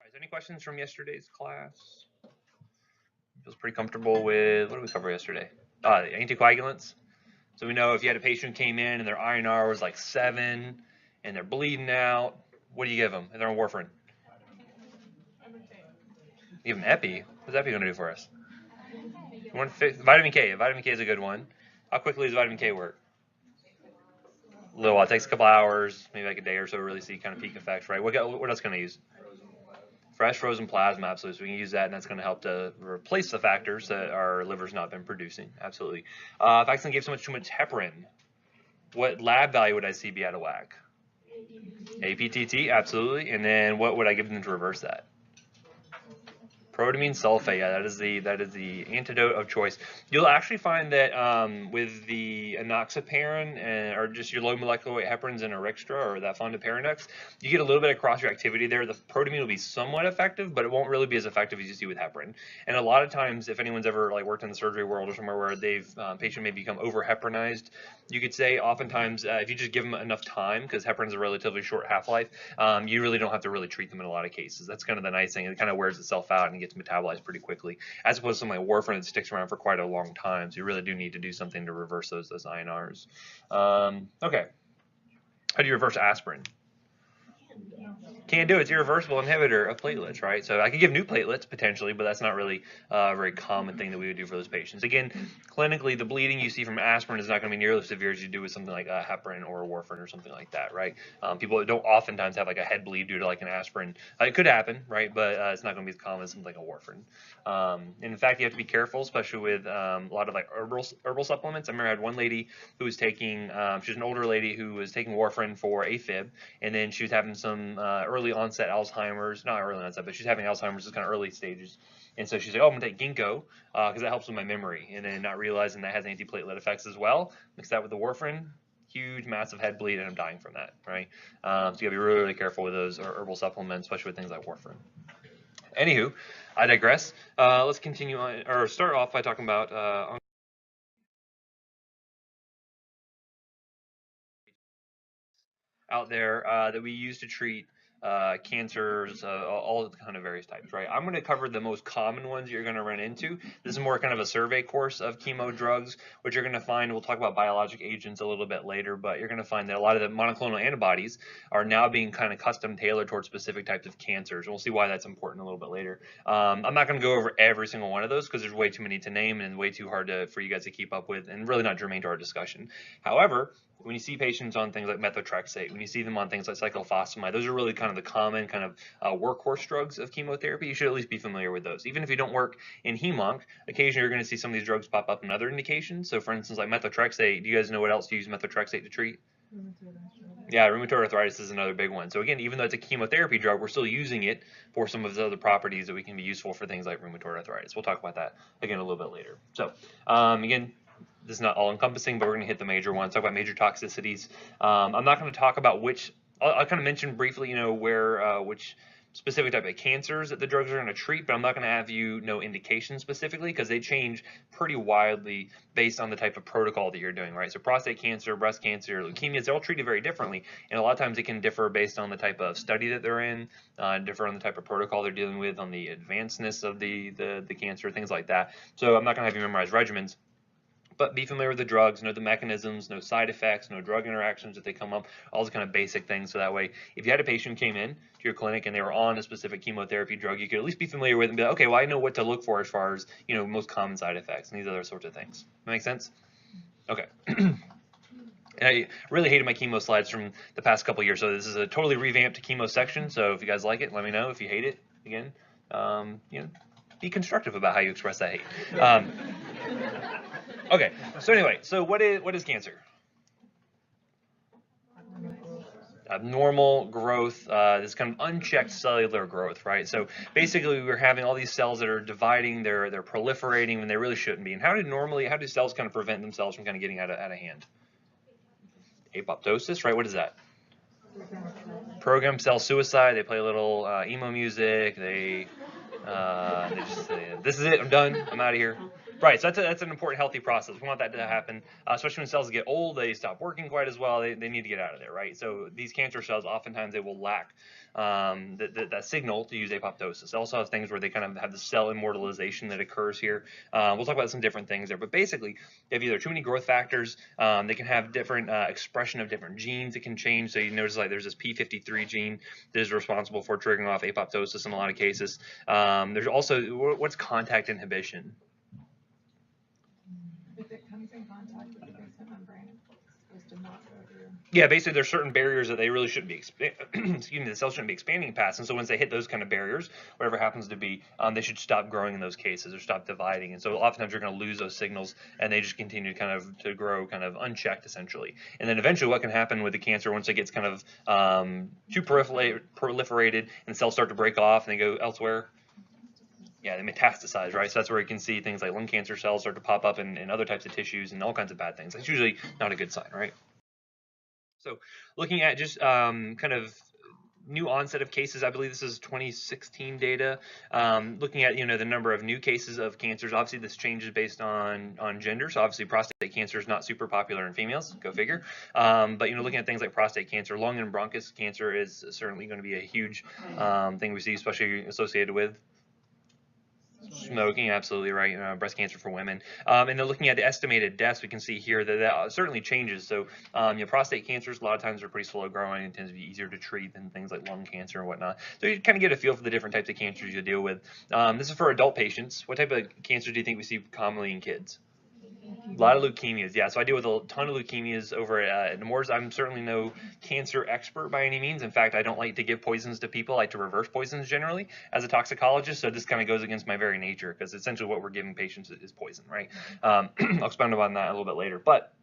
Right, any questions from yesterday's class? Feels pretty comfortable with, what did we cover yesterday? Anticoagulants. So we know if you had a patient who came in and their INR was like 7 and they're bleeding out, what do you give them? And they're on warfarin. You give them epi. What's epi going to do for us? Vitamin K. Vitamin K is a good one. How quickly does vitamin K work? A little while. It takes a couple hours, maybe like a day or so to really see kind of peak effects, right? What else can I use? Fresh frozen plasma, absolutely. So we can use that, and that's going to help to replace the factors that our liver's not been producing. Absolutely. If I accidentally gave someone too much heparin, what lab value would I see be out of whack? APTT, absolutely. And then what would I give them to reverse that? Protamine sulfate, yeah, that is the antidote of choice. You'll actually find that with the enoxaparin or just your low molecular weight heparins and Arixtra or that fondaparinux, you get a little bit of cross-reactivity there. The protamine will be somewhat effective, but it won't really be as effective as you see with heparin. And a lot of times, if anyone's ever like worked in the surgery world or somewhere where they've patient may become over-heparinized, you could say oftentimes if you just give them enough time, because heparin's a relatively short half-life, you really don't have to really treat them in a lot of cases. That's kind of the nice thing. It kind of wears itself out and gets metabolized pretty quickly, as opposed to something like warfarin that sticks around for quite a long time. So you really do need to do something to reverse those INRs. Okay. How do you reverse aspirin? Can't do it. It's irreversible inhibitor of platelets, right? So I could give new platelets potentially, but that's not really a very common thing that we would do for those patients. Again, clinically, the bleeding you see from aspirin is not going to be nearly as severe as you do with something like a heparin or a warfarin or something like that, right? People don't oftentimes have like a head bleed due to like an aspirin. It could happen, right? But it's not going to be as common as something like a warfarin. And in fact, you have to be careful, especially with a lot of like herbal supplements. I remember I had one lady who was taking, she was an older lady who was taking warfarin for AFib, and then she was having some early onset Alzheimer's, not early onset, but she's having Alzheimer's, just kind of early stages. And so she's like, oh, I'm going to take ginkgo because that helps with my memory. And then not realizing that has antiplatelet effects as well. Mix that with the warfarin, huge, massive head bleed, and I'm dying from that, right? So you got to be really, really careful with those herbal supplements, especially with things like warfarin. Anywho, I digress. Let's continue on, or start off by talking about out there that we use to treat cancers, all kind of various types, right? I'm going to cover the most common ones you're going to run into. This is more kind of a survey course of chemo drugs, which you're going to find, we'll talk about biologic agents a little bit later, but you're going to find that a lot of the monoclonal antibodies are now being kind of custom tailored towards specific types of cancers. We'll see why that's important a little bit later. I'm not going to go over every single one of those because there's way too many to name and way too hard for you guys to keep up with and really not germane to our discussion. However, when you see patients on things like methotrexate, when you see them on things like cyclophosphamide, those are really kind of the common kind of workhorse drugs of chemotherapy. You should at least be familiar with those. Even if you don't work in hem-onc, occasionally you're going to see some of these drugs pop up in other indications. So for instance, like methotrexate, do you guys know what else you use methotrexate to treat? Yeah, rheumatoid arthritis is another big one. So again, even though it's a chemotherapy drug, we're still using it for some of the other properties that we can be useful for things like rheumatoid arthritis. We'll talk about that again a little bit later. So again, this is not all encompassing, but we're going to hit the major ones, talk about major toxicities. I'm not going to talk about which, I'll kind of mention briefly, where, which specific type of cancers that the drugs are going to treat, but I'm not going to have you know indications specifically because they change pretty wildly based on the type of protocol that you're doing, right? So prostate cancer, breast cancer, leukemias, they're all treated very differently. And a lot of times it can differ based on the type of study that they're in, differ on the type of protocol they're dealing with, on the advancedness of the cancer, things like that. So I'm not going to have you memorize regimens, but be familiar with the drugs, know the mechanisms, no side effects, no drug interactions if they come up, all the kind of basic things. So that way, if you had a patient who came in to your clinic and they were on a specific chemotherapy drug, you could at least be familiar with it and be like, okay, well, I know what to look for as far as, most common side effects and these other sorts of things. That make sense? Okay. And I really hated my chemo slides from the past couple of years, so this is a totally revamped chemo section. So if you guys like it, let me know. If you hate it, again, be constructive about how you express that hate. Okay, so anyway, so what is cancer? Abnormal growth, this kind of unchecked cellular growth, right? So basically we're having all these cells that are dividing, they're proliferating when they really shouldn't be. And how do cells kind of prevent themselves from kind of getting out of hand? Apoptosis, right? What is that? Programmed cell suicide. They play a little emo music. They just say, this is it, I'm done, I'm out of here. Right, so that's an important healthy process. We want that to happen, especially when cells get old, they stop working quite as well. They need to get out of there, right? So these cancer cells, oftentimes they will lack that signal to use apoptosis. They also have things where they kind of have the cell immortalization that occurs here. We'll talk about some different things there, but basically, they have either too many growth factors, they can have different expression of different genes that can change. So you notice like there's this P53 gene that is responsible for triggering off apoptosis in a lot of cases. There's also, what's contact inhibition? If it comes in contact with the basement membrane, it's supposed to not go through. Yeah, basically there's certain barriers that they really shouldn't be, excuse me, the cells shouldn't be expanding past. And so once they hit those kind of barriers, whatever happens to be, they should stop growing in those cases or stop dividing. And so oftentimes you're going to lose those signals and they just continue kind of to grow kind of unchecked essentially. And then eventually what can happen with the cancer once it gets kind of too proliferated and cells start to break off and they go elsewhere, yeah, they metastasize, right? So that's where you can see things like lung cancer cells start to pop up in other types of tissues and all kinds of bad things. That's usually not a good sign, right? So looking at just kind of new onset of cases, I believe this is 2016 data. Looking at the number of new cases of cancers, obviously this changes based on gender. So obviously prostate cancer is not super popular in females, go figure. But looking at things like prostate cancer, lung and bronchus cancer is certainly going to be a huge thing we see, especially associated with smoking, absolutely right. Breast cancer for women, and then looking at the estimated deaths, we can see here that certainly changes. So, prostate cancers a lot of times are pretty slow growing and tends to be easier to treat than things like lung cancer and whatnot. So you kind of get a feel for the different types of cancers you deal with. This is for adult patients. What type of cancer do you think we see commonly in kids? A lot of leukemias, yeah. So I deal with a ton of leukemias over at Nemours. I'm certainly no cancer expert by any means. In fact, I don't like to give poisons to people. I like to reverse poisons generally as a toxicologist. So this kind of goes against my very nature because essentially what we're giving patients is poison, right? I'll expound upon that a little bit later. But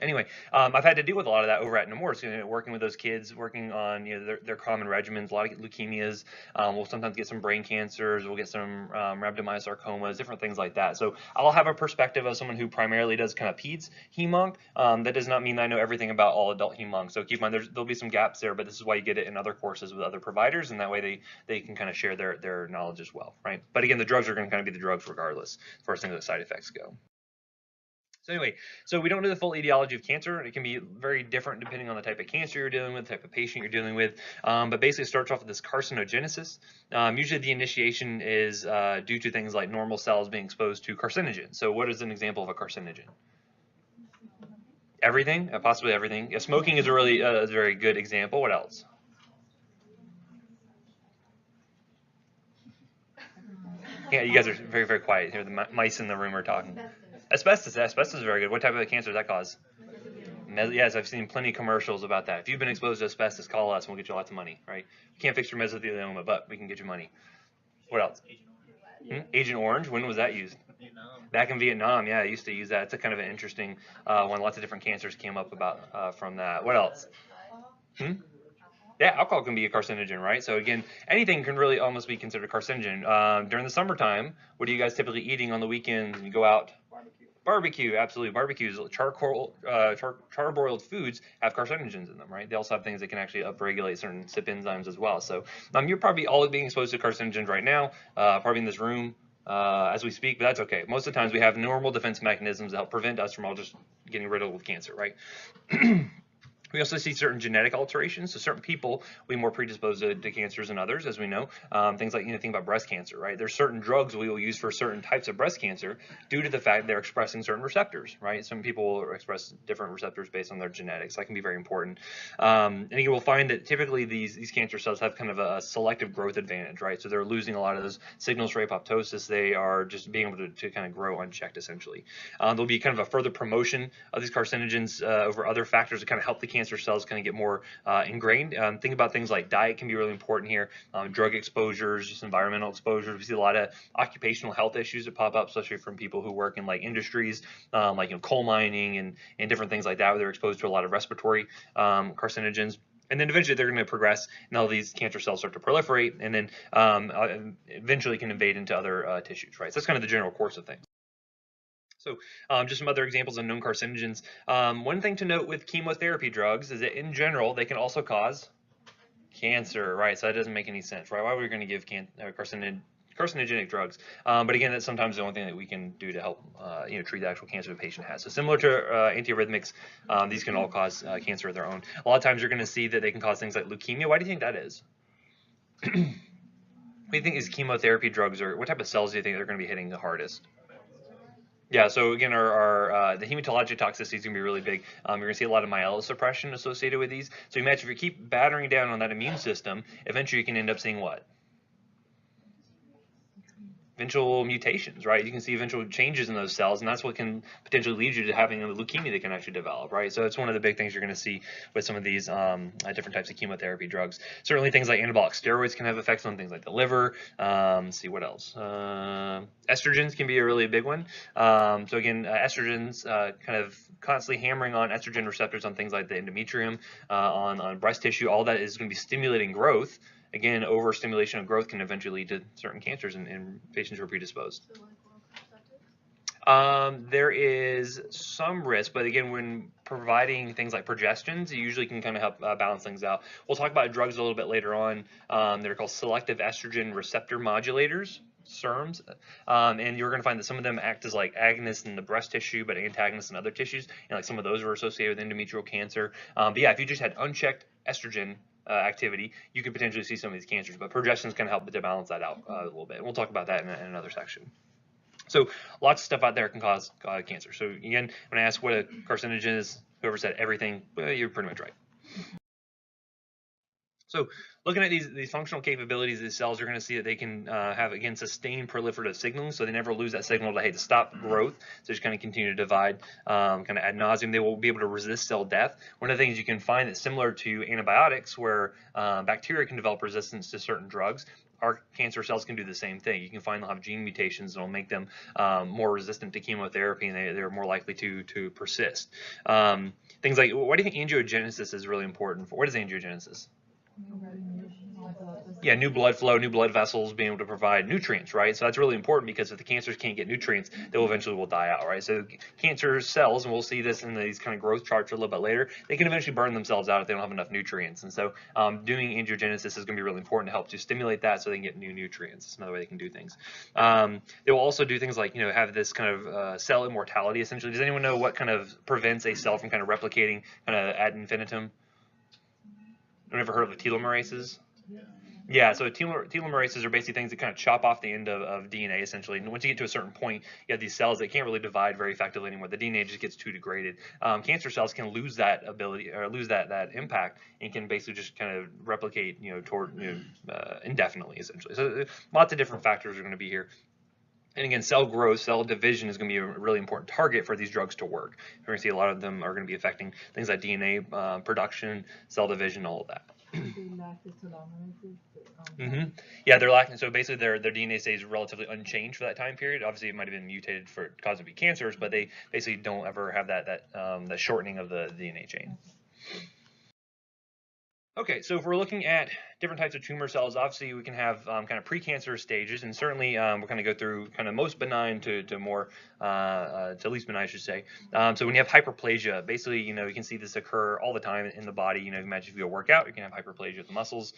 anyway, I've had to deal with a lot of that over at Nemours, working with those kids, working on their common regimens. A lot of leukemias. We'll sometimes get some brain cancers. We'll get some rhabdomyosarcomas, different things like that. So I'll have a perspective of someone who primarily does kind of peds hem-onc. That does not mean I know everything about all adult hem-onc. So keep in mind there'll be some gaps there, but this is why you get it in other courses with other providers, and that way they can kind of share their knowledge as well, right? But again, the drugs are going to kind of be the drugs regardless, as far as things like side effects go. So anyway, so we don't know the full etiology of cancer. It can be very different depending on the type of cancer you're dealing with, the type of patient you're dealing with. But basically it starts off with this carcinogenesis. Usually the initiation is due to things like normal cells being exposed to carcinogens. So what is an example of a carcinogen? Everything, possibly everything. Yeah, smoking is a really very good example. What else? Yeah, you guys are very, very quiet here. The mice in the room are talking. Asbestos is very good. What type of cancer does that cause? Yes, I've seen plenty of commercials about that. If you've been exposed to asbestos, call us and we'll get you lots of money, right? We can't fix your mesothelioma, but we can get you money. What else? Agent Orange, when was that used? Back in Vietnam, yeah, I used to use that. It's a kind of an interesting one. Lots of different cancers came up about from that. What else? Yeah, alcohol can be a carcinogen, right? So again, anything can really almost be considered a carcinogen. During the summertime, what are you guys typically eating on the weekends when you go out? Barbecue, absolutely. Barbecues, char-broiled foods have carcinogens in them, right? They also have things that can actually upregulate certain CYP enzymes as well. So you're probably all being exposed to carcinogens right now, probably in this room as we speak, but that's okay. Most of the times we have normal defense mechanisms that help prevent us from all just getting riddled with cancer, right? We also see certain genetic alterations. So certain people will be more predisposed to cancers than others, as we know. Things like, think about breast cancer, right? There's certain drugs we will use for certain types of breast cancer due to the fact they're expressing certain receptors, right? Some people will express different receptors based on their genetics. That can be very important. And you will find that typically these cancer cells have kind of a selective growth advantage, right? So they're losing a lot of those signals for apoptosis. They are just being able to kind of grow unchecked, essentially. There'll be kind of a further promotion of these carcinogens over other factors to kind of help the cancer cells kind of get more ingrained. Think about things like diet can be really important here. Drug exposures, just environmental exposures. We see a lot of occupational health issues that pop up, especially from people who work in like industries, like coal mining and different things like that, where they're exposed to a lot of respiratory carcinogens. And then eventually they're going to progress, and all these cancer cells start to proliferate, and then eventually can invade into other tissues, right? So that's kind of the general course of things. So just some other examples of known carcinogens. One thing to note with chemotherapy drugs is that in general, they can also cause cancer, right? So that doesn't make any sense, right? Why are we going to give carcinogen carcinogenic drugs. But again, that's sometimes the only thing that we can do to help treat the actual cancer the patient has. So similar to antiarrhythmics, these can all cause cancer of their own. A lot of times you're going to see that they can cause things like leukemia. Why do you think that is? What do you think these chemotherapy drugs are? What type of cells do you think they're going to be hitting the hardest? Yeah, so again, the hematologic toxicity is going to be really big. You're going to see a lot of myelosuppression associated with these. So imagine if you keep battering down on that immune system, eventually you can end up seeing what? Eventual mutations, right? You can see eventual changes in those cells, and that's what can potentially lead you to having a leukemia that can actually develop, right? So it's one of the big things you're going to see with some of these different types of chemotherapy drugs. Certainly things like anabolic steroids can have effects on things like the liver. Let's see what else. Estrogens can be a really big one. So again, estrogens kind of constantly hammering on estrogen receptors on things like the endometrium, on breast tissue. All that is going to be stimulating growth. Again, overstimulation of growth can eventually lead to certain cancers in patients who are predisposed. There is some risk, but again, when providing things like progestins, you usually can kind of help balance things out. We'll talk about drugs a little bit later on. They're called selective estrogen receptor modulators, SERMs, and you're going to find that some of them act as like agonists in the breast tissue, but antagonists in other tissues, and like some of those are associated with endometrial cancer. But yeah, if you just had unchecked estrogen activity, you could potentially see some of these cancers, but progestins can help to balance that out a little bit. And we'll talk about that in another section. So lots of stuff out there can cause cancer. So again, when I ask what a carcinogen is, whoever said everything, well, you're pretty much right. So looking at these functional capabilities of these cells, you're going to see that they can have, again, sustained proliferative signaling, so they never lose that signal to, hey, to stop growth, so just kind of continue to divide kind of ad nauseum. They will be able to resist cell death. One of the things you can find that's similar to antibiotics, where bacteria can develop resistance to certain drugs, our cancer cells can do the same thing. You can find they'll have gene mutations that will make them more resistant to chemotherapy, and they're more likely to persist. Things like, why do you think angiogenesis is really important? What is angiogenesis? Yeah, new blood flow, new blood vessels, being able to provide nutrients, right? So that's really important, because if the cancers can't get nutrients, they will eventually die out, right? So cancer cells, and we'll see this in these kind of growth charts a little bit later, they can eventually burn themselves out if they don't have enough nutrients. And so doing angiogenesis is going to be really important to help to stimulate that so they can get new nutrients. It's another way they can do things. They will also do things like, have this kind of cell immortality, essentially. Does anyone know what kind of prevents a cell from kind of replicating kind of ad infinitum? Anyone ever heard of the telomerases? Yeah, so telomerases are basically things that kind of chop off the end of DNA, essentially. And once you get to a certain point, you have these cells that can't really divide very effectively anymore. The DNA just gets too degraded. Cancer cells can lose that ability, or lose that impact, and can basically just kind of replicate, indefinitely, essentially. So lots of different factors are going to be here. And again, cell growth, cell division is going to be a really important target for these drugs to work. We're going to see a lot of them are going to be affecting things like DNA production, cell division, all of that. Yeah, they're lacking. So basically, their DNA stays relatively unchanged for that time period. Obviously, it might have been mutated for cause to be cancers, but they basically don't ever have that shortening of the DNA chain. Okay, so if we're looking at different types of tumor cells, obviously we can have kind of precancerous stages, and certainly we're going to go through kind of most benign to more to least benign, I should say. So when you have hyperplasia, basically, you can see this occur all the time in the body. Imagine if you go work out, you can have hyperplasia of the muscles.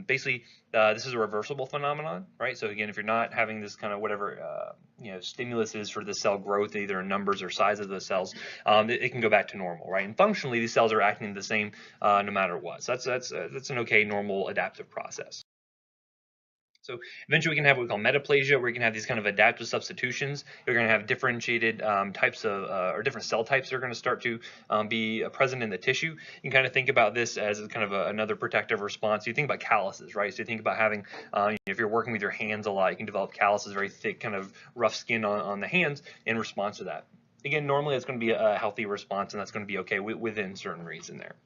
Basically, this is a reversible phenomenon, right? So again, if you're not having this kind of whatever stimulus is for the cell growth, either in numbers or size of the cells, it can go back to normal, right? And functionally, these cells are acting the same no matter what. So that's an okay, normal, adaptive process. So eventually we can have what we call metaplasia, where you can have these kind of adaptive substitutions. You're going to have differentiated types of, or different cell types that are going to start to be present in the tissue. You can kind of think about this as kind of another protective response. You think about calluses, right? So you think about having, if you're working with your hands a lot, you can develop calluses, very thick, kind of rough skin on the hands in response to that. Again, normally it's going to be a healthy response, and that's going to be okay within certain reason there.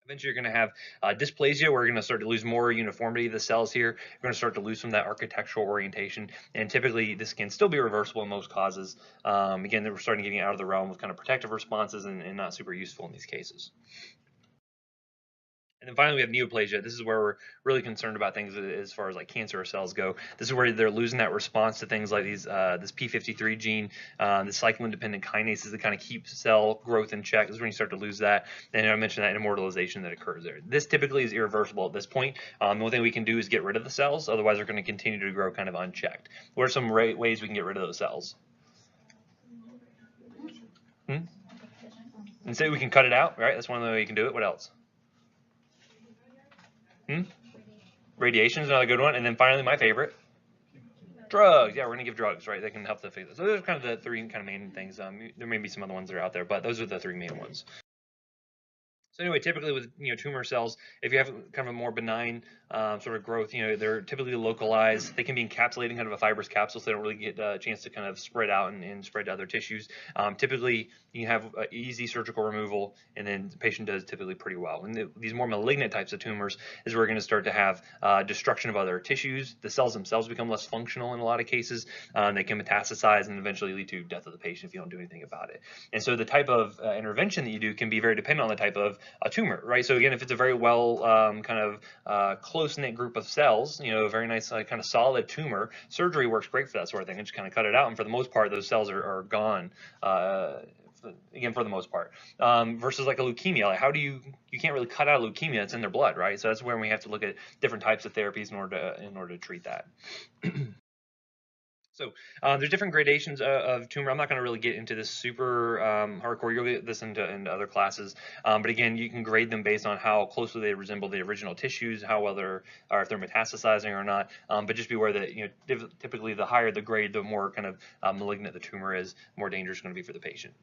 Eventually, you're going to have dysplasia, where you're going to start to lose more uniformity of the cells here. You're going to start to lose some of that architectural orientation, and typically this can still be reversible in most causes. Again, we're starting getting out of the realm of kind of protective responses and not super useful in these cases. And then finally, we have neoplasia. This is where we're really concerned about things as far as like cancer cells go. This is where they're losing that response to things like this P53 gene, the cyclin-dependent kinases that kind of keep cell growth in check. This is when you start to lose that. And I mentioned that immortalization that occurs there. This typically is irreversible at this point. The only thing we can do is get rid of the cells. Otherwise, they're going to continue to grow kind of unchecked. What are some ways we can get rid of those cells? And say we can cut it out, right? That's one way you can do it. What else? Radiation is another good one. And then finally, my favorite, drugs. Yeah, we're going to give drugs, right? They can help to fix it. So those are kind of the three kind of main things. There may be some other ones that are out there, but those are the three main ones. So anyway, typically with tumor cells, if you have kind of a more benign sort of growth, they're typically localized. They can be encapsulating kind of a fibrous capsule, so they don't really get a chance to kind of spread out and spread to other tissues. Typically, you have easy surgical removal, and then the patient does typically pretty well. And these more malignant types of tumors is where we're going to start to have destruction of other tissues. The cells themselves become less functional in a lot of cases. They can metastasize and eventually lead to death of the patient if you don't do anything about it. And so the type of intervention that you do can be very dependent on the type of a tumor, right? So again, if it's a very well kind of close-knit group of cells, a very nice kind of solid tumor, surgery works great for that sort of thing. And just kind of cut it out, and for the most part, those cells are gone. Again, for the most part, versus like a leukemia, like how do you can't really cut out leukemia? It's in their blood, right? So that's where we have to look at different types of therapies in order to treat that. So there's different gradations of tumor. I'm not going to really get into this super hardcore. You'll get this into other classes. But again, you can grade them based on how closely they resemble the original tissues, how well or if they're metastasizing or not. But just be aware that typically the higher the grade, the more kind of malignant the tumor is, the more dangerous it's going to be for the patient.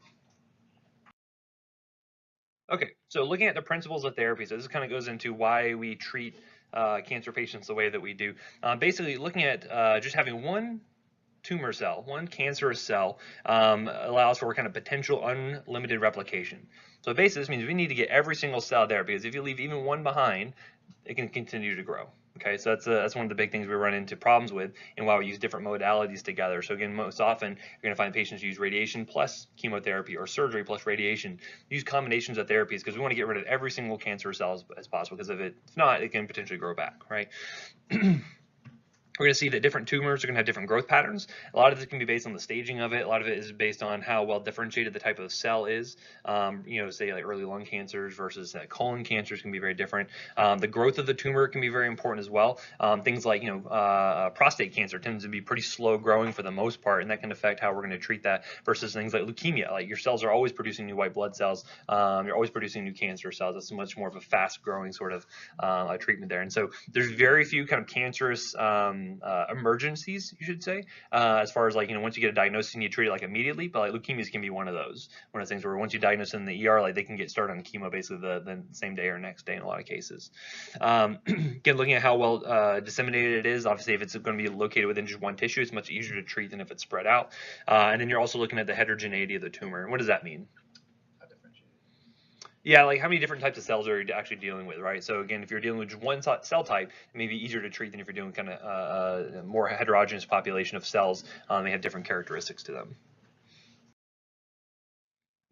Okay, so looking at the principles of therapy, so this kind of goes into why we treat cancer patients the way that we do. Basically, looking at just having one tumor cell, one cancerous cell, allows for kind of potential unlimited replication. So basically, this means we need to get every single cell there, because if you leave even one behind, it can continue to grow. Okay, so that's one of the big things we run into problems with, and why we use different modalities together. So again, most often you're going to find patients use radiation plus chemotherapy, or surgery plus radiation. Use combinations of therapies because we want to get rid of every single cancerous cell as possible, because if not, it can potentially grow back, right? We're going to see that different tumors are going to have different growth patterns. A lot of this can be based on the staging of it. A lot of it is based on how well differentiated the type of cell is. Say like early lung cancers versus colon cancers can be very different. The growth of the tumor can be very important as well. Things like prostate cancer tends to be pretty slow growing for the most part, and that can affect how we're going to treat that, versus things like leukemia. Like your cells are always producing new white blood cells. You're always producing new cancer cells. That's much more of a fast growing sort of treatment there. And so there's very few kind of cancerous emergencies, you should say, as far as like once you get a diagnosis, you need to treat it like immediately. But like leukemias can be one of those things where once you diagnose in the ER, like they can get started on chemo basically the same day or next day in a lot of cases. Again, looking at how well disseminated it is, obviously if it's going to be located within just one tissue, it's much easier to treat than if it's spread out. And then you're also looking at the heterogeneity of the tumor. And what does that mean? Yeah, like how many different types of cells are you actually dealing with, right? So again, if you're dealing with just one cell type, it may be easier to treat than if you're doing kind of a more heterogeneous population of cells. They have different characteristics to them.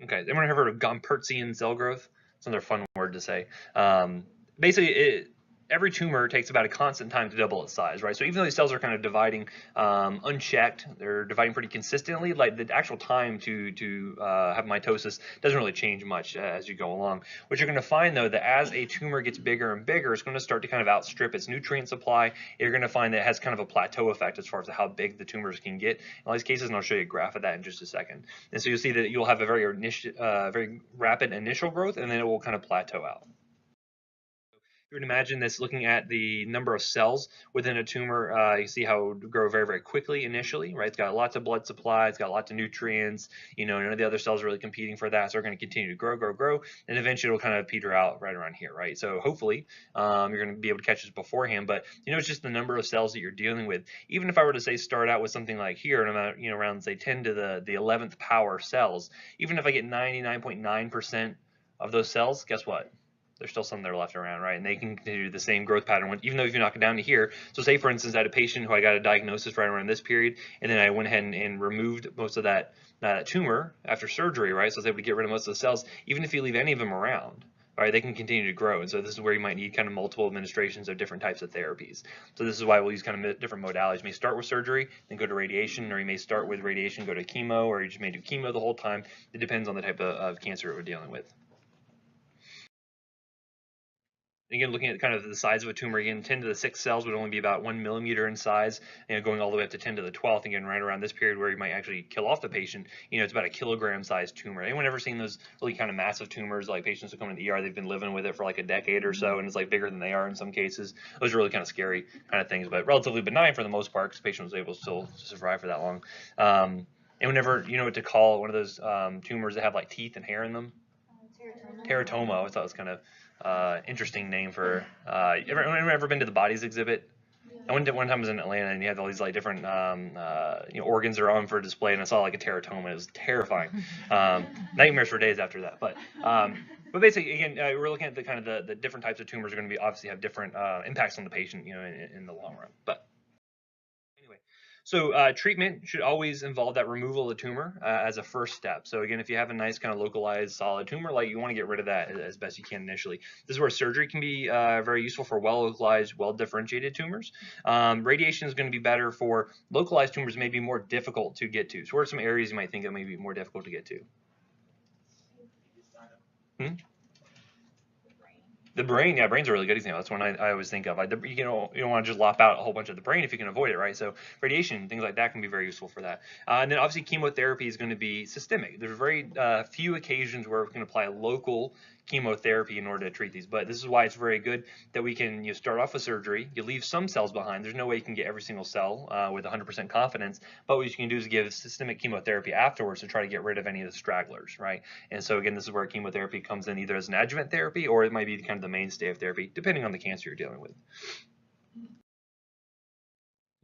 Okay, anyone ever heard of Gompertzian cell growth? It's another fun word to say. Basically, every tumor takes about a constant time to double its size, right? So even though these cells are kind of dividing unchecked, they're dividing pretty consistently, like the actual time to have mitosis doesn't really change much as you go along. What you're going to find, though, that as a tumor gets bigger and bigger, it's going to start to kind of outstrip its nutrient supply. You're going to find that it has kind of a plateau effect as far as how big the tumors can get. In all these cases, and I'll show you a graph of that in just a second. And so you'll see that you'll have a very rapid initial growth, and then it will kind of plateau out. You would imagine this looking at the number of cells within a tumor. You see how it would grow very, very quickly initially, right? It's got lots of blood supply, it's got lots of nutrients, none of the other cells are really competing for that, so they're going to continue to grow, and eventually it'll kind of peter out right around here, right? So hopefully you're going to be able to catch this beforehand, but it's just the number of cells that you're dealing with. Even if I were to say start out with something like here, and around say 10 to the 11th power cells, even if I get 99.9% of those cells, guess what? There's still some that are left around, right? And they can continue the same growth pattern, even though if you knock it down to here. So say, for instance, I had a patient who I got a diagnosis right around this period, and then I went ahead and removed most of that tumor after surgery, right? So I was able to get rid of most of the cells. Even if you leave any of them around, right, they can continue to grow. And so this is where you might need kind of multiple administrations of different types of therapies. So this is why we'll use kind of different modalities. You may start with surgery, then go to radiation, or you may start with radiation, go to chemo, or you just may do chemo the whole time. It depends on the type of cancer we're dealing with. Again, looking at kind of the size of a tumor, again, 10 to the 6th cells would only be about 1 millimeter in size, going all the way up to 10 to the 12th, again, right around this period where you might actually kill off the patient, it's about a kilogram sized tumor. Anyone ever seen those really kind of massive tumors, like patients who come in the ER, they've been living with it for like a decade or so, and it's like bigger than they are in some cases? Those are really kind of scary kind of things, but relatively benign for the most part, because the patient was able to still survive for that long. And whenever, you know what to call one of those tumors that have like teeth and hair in them? Teratoma. I thought it was kind of interesting name for. Ever been to the Bodies exhibit? I went to one time I was in Atlanta, and you had all these like different organs are on for display, and I saw like a teratoma. It was terrifying. Nightmares for days after that. But basically, again, we're looking at the kind of the different types of tumors are going to be obviously have different impacts on the patient, in the long run. But anyway, so treatment should always involve that removal of the tumor as a first step. So again, if you have a nice kind of localized solid tumor, like you want to get rid of that as best you can initially. This is where surgery can be very useful for well-localized, well-differentiated tumors. Radiation is going to be better for localized tumors, may be more difficult to get to. So what are some areas you might think that may be more difficult to get to? The brain, yeah, brain's a really good example. That's one I always think of. You don't want to just lop out a whole bunch of the brain if you can avoid it, right? So radiation, things like that can be very useful for that. And then obviously chemotherapy is going to be systemic. There's very few occasions where we can apply local chemotherapy in order to treat these, but this is why it's very good that we can start off with surgery. You leave some cells behind. There's no way you can get every single cell with 100% confidence, but what you can do is give systemic chemotherapy afterwards to try to get rid of any of the stragglers, right? And so again, this is where chemotherapy comes in either as an adjuvant therapy, or it might be kind of the mainstay of therapy, depending on the cancer you're dealing with.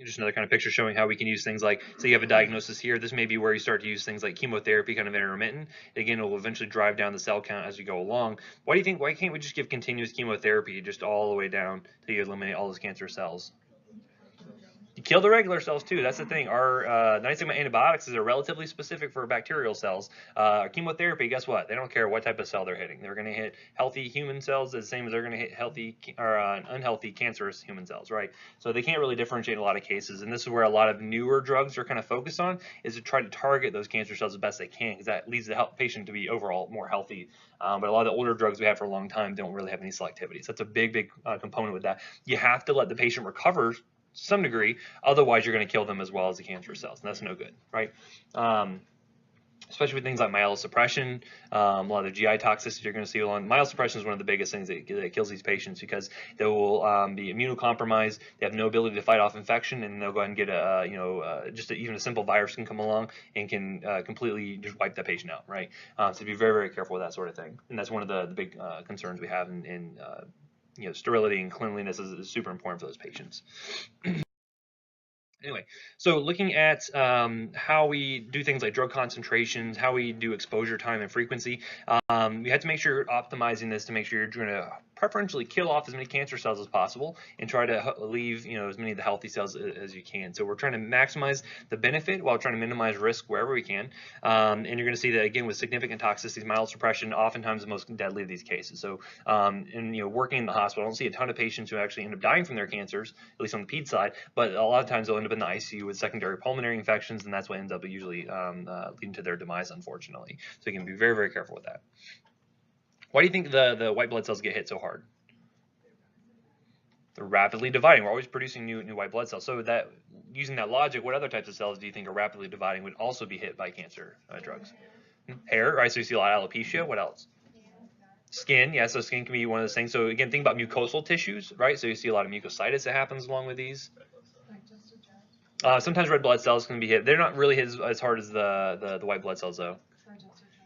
Just another kind of picture showing how we can use things like, say you have a diagnosis here, this may be where you start to use things like chemotherapy, kind of intermittent. Again, it will eventually drive down the cell count as you go along. Why can't we just give continuous chemotherapy just all the way down till you eliminate all those cancer cells? You kill the regular cells too. That's the thing. Our nice thing about antibiotics is they're relatively specific for bacterial cells. Chemotherapy, guess what? They don't care what type of cell they're hitting. They're going to hit healthy human cells the same as they're going to hit healthy or unhealthy cancerous human cells, right? So they can't really differentiate in a lot of cases. And this is where a lot of newer drugs are kind of focused on, is to try to target those cancer cells as best they can, because that leads the patient to be overall more healthy. But a lot of the older drugs we have for a long time don't really have any selectivity. So that's a big component with that. You have to let the patient recover to some degree, otherwise you're going to kill them as well as the cancer cells, and that's no good, right? Especially with things like myelosuppression, a lot of the GI toxicity you're going to see along. Myelosuppression is one of the biggest things that kills these patients, because they will be immunocompromised, they have no ability to fight off infection, and they'll go ahead and get even a simple virus can come along and can completely just wipe that patient out, right? So be very careful with that sort of thing, and that's one of the big concerns we have in sterility and cleanliness is super important for those patients. Anyway, so looking at how we do things like drug concentrations, how we do exposure time and frequency, we have to make sure you're optimizing this to make sure you're going to preferentially kill off as many cancer cells as possible and try to leave as many of the healthy cells as you can. So we're trying to maximize the benefit while trying to minimize risk wherever we can. And you're going to see that again with significant toxicities, myelosuppression oftentimes the most deadly of these cases. So working in the hospital, I don't see a ton of patients who actually end up dying from their cancers, at least on the ped side, but a lot of times they'll end up in the ICU with secondary pulmonary infections, and that's what ends up usually leading to their demise, unfortunately. So you can be very careful with that. Why do you think the white blood cells get hit so hard? They're rapidly dividing. We're always producing new white blood cells. So that, using that logic, what other types of cells do you think are rapidly dividing would also be hit by cancer drugs? Hair, right? So you see a lot of alopecia. What else? Skin, yeah. So skin can be one of those things. So again, think about mucosal tissues, right? So you see a lot of mucositis that happens along with these. Sometimes red blood cells can be hit. They're not really hit as hard as the white blood cells, though.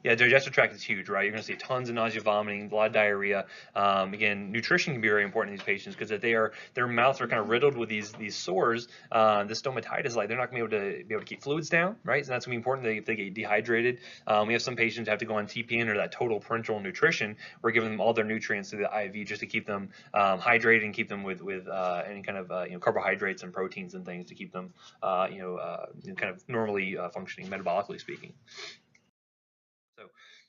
Yeah, digestive tract is huge, right? You're going to see tons of nausea, vomiting, a lot of diarrhea. Again, nutrition can be very important in these patients, because if their mouths are kind of riddled with these sores, the stomatitis, like they're not going to be able to keep fluids down, right? So that's going to be important if they get dehydrated. We have some patients who have to go on TPN, or that total parenteral nutrition. We're giving them all their nutrients through the IV just to keep them hydrated and keep them with any kind of carbohydrates and proteins and things to keep them kind of normally functioning, metabolically speaking. So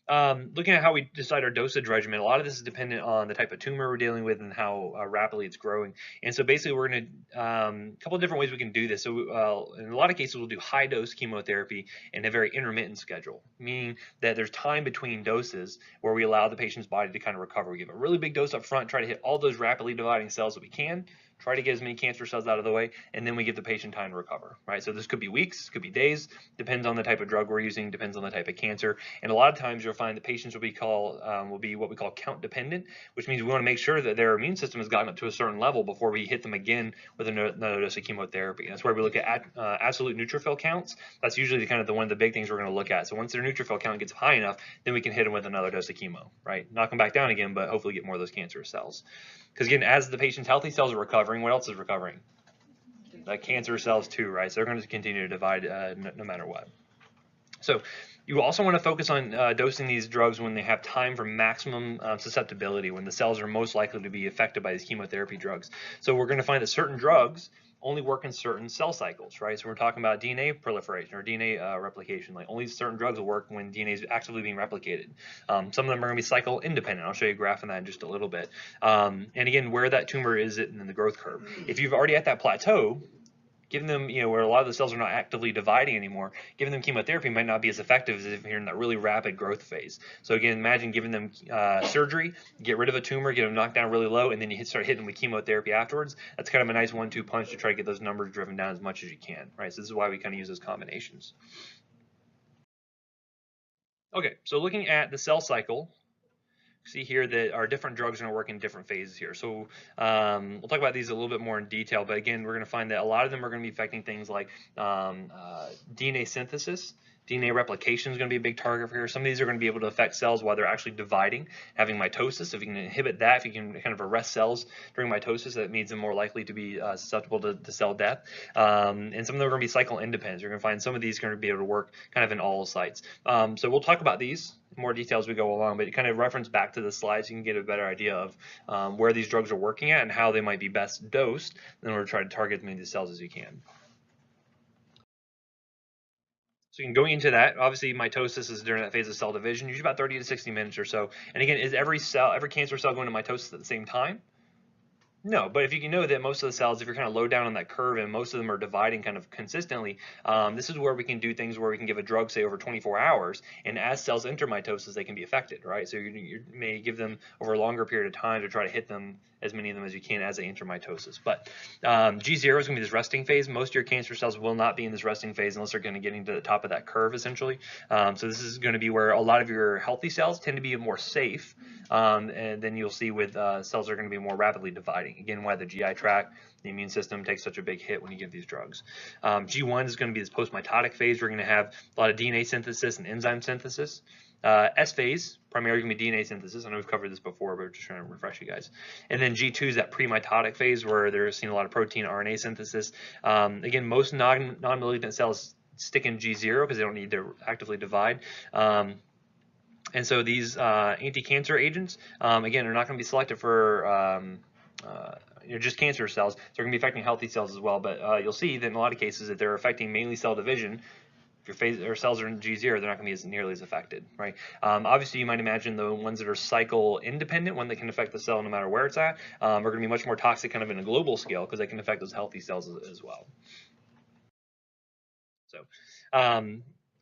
Looking at how we decide our dosage regimen, a lot of this is dependent on the type of tumor we're dealing with and how rapidly it's growing. And so basically we're going to, a couple of different ways we can do this. So in a lot of cases, we'll do high dose chemotherapy in a very intermittent schedule, meaning that there's time between doses where we allow the patient's body to kind of recover. We give a really big dose up front, try to hit all those rapidly dividing cells that we can, try to get as many cancer cells out of the way, and then we give the patient time to recover, right? So this could be weeks, could be days, depends on the type of drug we're using, depends on the type of cancer. And a lot of times you'll find that patients will be what we call count dependent, which means we want to make sure that their immune system has gotten up to a certain level before we hit them again with another dose of chemotherapy. And that's where we look at absolute neutrophil counts. That's usually kind of one of the big things we're going to look at. So once their neutrophil count gets high enough, then we can hit them with another dose of chemo, right? Knock them back down again, but hopefully get more of those cancerous cells. Because again, as the patient's healthy cells are recovering, what else is recovering? Cancer cells too, right? So they're going to continue to divide no matter what. So you also want to focus on dosing these drugs when they have time for maximum susceptibility, when the cells are most likely to be affected by these chemotherapy drugs. So we're going to find that certain drugs only work in certain cell cycles, right? So we're talking about DNA proliferation or DNA replication. Like only certain drugs will work when DNA is actively being replicated. Some of them are going to be cycle independent. I'll show you a graph on that in just a little bit. And again, where that tumor is in the growth curve. If you've already at that plateau, giving them, where a lot of the cells are not actively dividing anymore, giving them chemotherapy might not be as effective as if you're in that really rapid growth phase. So again, imagine giving them surgery, get rid of a tumor, get them knocked down really low, and then you start hitting them with chemotherapy afterwards. That's kind of a nice 1-2 punch to try to get those numbers driven down as much as you can, right? So this is why we kind of use those combinations. Okay, so looking at the cell cycle, see here that our different drugs are going to work in different phases here. So we'll talk about these a little bit more in detail, but again, we're going to find that a lot of them are going to be affecting things like DNA synthesis. DNA replication is going to be a big target for here. Some of these are going to be able to affect cells while they're actually dividing, having mitosis. If you can inhibit that, if you can kind of arrest cells during mitosis, that means them more likely to be susceptible to cell death. And some of them are going to be cycle independent. You're going to find some of these are going to be able to work kind of in all sites. So we'll talk about these in more detail as we go along, but you kind of reference back to the slides, you can get a better idea of where these drugs are working at and how they might be best dosed in order to try to target as many of the cells as you can. So you can go into that. Obviously, mitosis is during that phase of cell division, usually about 30 to 60 minutes or so. And again, is every cancer cell going to mitosis at the same time? No, but if you can know that most of the cells, if you're kind of low down on that curve and most of them are dividing kind of consistently, this is where we can do things where we can give a drug, say, over 24 hours, and as cells enter mitosis, they can be affected, right? So you may give them over a longer period of time to try to hit them, as many of them as you can as they enter mitosis. But G0 is going to be this resting phase. Most of your cancer cells will not be in this resting phase unless they're going to get into the top of that curve, essentially. So this is going to be where a lot of your healthy cells tend to be more safe, and then you'll see with cells are going to be more rapidly dividing. Again, why the GI tract, the immune system takes such a big hit when you give these drugs. G1 is going to be this post-mitotic phase. We're going to have a lot of DNA synthesis and enzyme synthesis. S phase, primarily going to be DNA synthesis. I know we've covered this before, but we're just trying to refresh you guys. And then G2 is that pre-mitotic phase where they're seeing a lot of protein RNA synthesis. Again, most non-malignant cells stick in G0 because they don't need to actively divide. And so these anti-cancer agents, again, are not going to be selected for just cancer cells. They're going to be affecting healthy cells as well. But you'll see that in a lot of cases that they're affecting mainly cell division. If your cells are in G0, they're not going to be nearly as affected, right? Obviously, you might imagine the ones that are cycle independent, one that can affect the cell no matter where it's at, are going to be much more toxic kind of in a global scale because they can affect those healthy cells as well. So,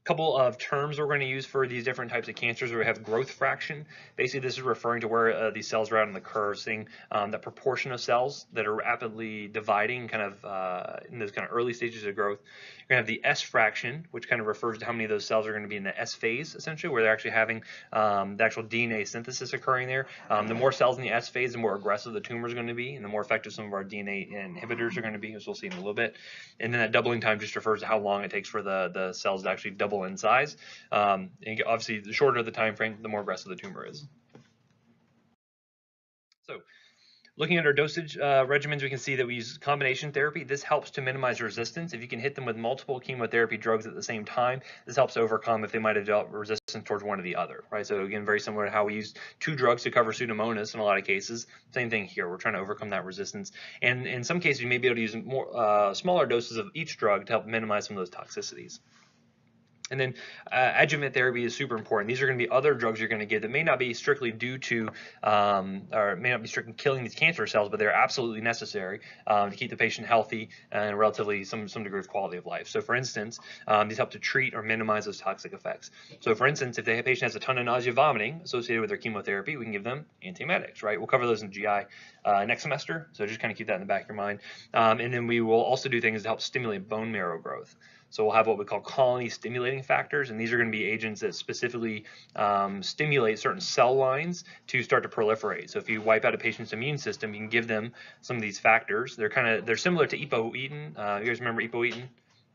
couple of terms we're going to use for these different types of cancers where we have growth fraction. Basically, this is referring to where these cells are at on the curve, seeing that proportion of cells that are rapidly dividing kind of in those kind of early stages of growth. You're going to have the S fraction, which kind of refers to how many of those cells are going to be in the S phase, essentially, where they're actually having the actual DNA synthesis occurring there. The more cells in the S phase, the more aggressive the tumor is going to be, and the more effective some of our DNA inhibitors are going to be, as we'll see in a little bit. And then that doubling time just refers to how long it takes for the cells to actually double in size. And obviously, the shorter the time frame, the more aggressive the tumor is. So, looking at our dosage regimens, we can see that we use combination therapy. This helps to minimize resistance. If you can hit them with multiple chemotherapy drugs at the same time, this helps to overcome if they might have developed resistance towards one or the other, right? So again, very similar to how we use 2 drugs to cover Pseudomonas in a lot of cases. Same thing here. We're trying to overcome that resistance. And in some cases, you may be able to use more smaller doses of each drug to help minimize some of those toxicities. And then adjuvant therapy is super important. These are going to be other drugs you're going to give that may not be strictly due to, or may not be strictly killing these cancer cells, but they're absolutely necessary to keep the patient healthy and relatively some degree of quality of life. So for instance, these help to treat or minimize those toxic effects. So for instance, if the patient has a ton of nausea, vomiting associated with their chemotherapy, we can give them antiemetics, right? We'll cover those in GI next semester, so just kind of keep that in the back of your mind. And then we will also do things to help stimulate bone marrow growth. So we'll have what we call colony stimulating factors, and these are going to be agents that specifically stimulate certain cell lines to start to proliferate. So if you wipe out a patient's immune system, you can give them some of these factors. They're similar to epoetin. You guys remember epoetin?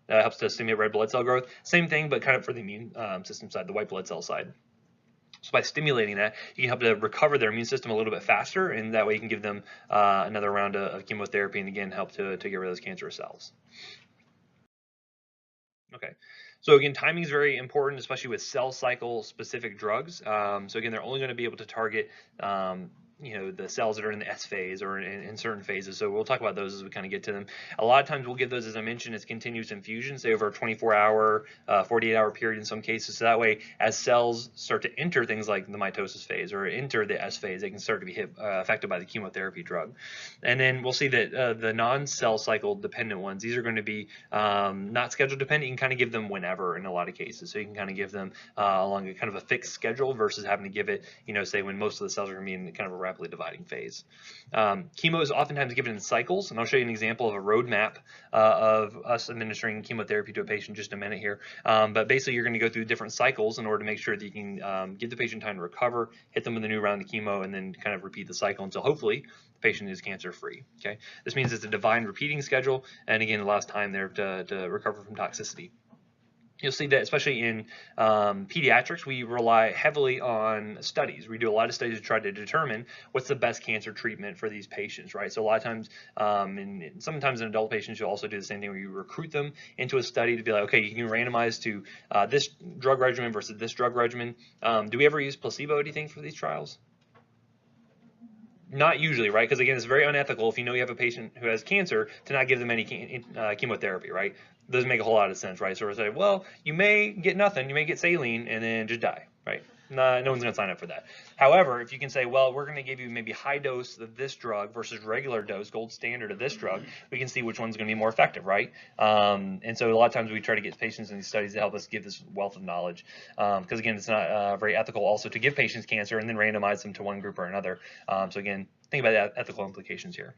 Helps to stimulate red blood cell growth. Same thing, but kind of for the immune system side, the white blood cell side. So by stimulating that, you can help to recover their immune system a little bit faster, and that way you can give them another round of chemotherapy, and again help to get rid of those cancerous cells. Okay, so again, timing is very important, especially with cell cycle specific drugs. So again, they're only going to be able to target the cells that are in the S phase or in certain phases. So we'll talk about those as we kind of get to them. A lot of times we'll give those, as I mentioned, as continuous infusion, say over a 24-hour, 48-hour period in some cases. So that way, as cells start to enter things like the mitosis phase or enter the S phase, they can start to be affected by the chemotherapy drug. And then we'll see that the non-cell cycle dependent ones, these are going to be not schedule dependent. You can kind of give them whenever in a lot of cases. So you can kind of give them along a kind of a fixed schedule versus having to give it, say when most of the cells are going to be in kind of a rapidly dividing phase. Chemo is oftentimes given in cycles, and I'll show you an example of a roadmap of us administering chemotherapy to a patient in just a minute here. But basically, you're going to go through different cycles in order to make sure that you can give the patient time to recover, hit them with a new round of chemo, and then kind of repeat the cycle until hopefully the patient is cancer-free. Okay, this means it's a defined repeating schedule, and again, allows time there to recover from toxicity. You'll see that especially in pediatrics, we rely heavily on studies. We do a lot of studies to try to determine what's the best cancer treatment for these patients, right? So a lot of times, and sometimes in adult patients, you'll also do the same thing where you recruit them into a study to be like, okay, you can randomize to this drug regimen versus this drug regimen. Do we ever use placebo, do you think, for these trials? Not usually, right? Because again, it's very unethical if you know you have a patient who has cancer to not give them any chemotherapy, right? Doesn't make a whole lot of sense, right? So we're saying, well, you may get nothing, you may get saline and then just die, right? No one's going to sign up for that. However, if you can say, well, we're going to give you maybe high dose of this drug versus regular dose, gold standard of this drug, we can see which one's going to be more effective, right? And so a lot of times we try to get patients in these studies to help us give this wealth of knowledge. Because again, it's not very ethical also to give patients cancer and then randomize them to one group or another. So again, think about the ethical implications here.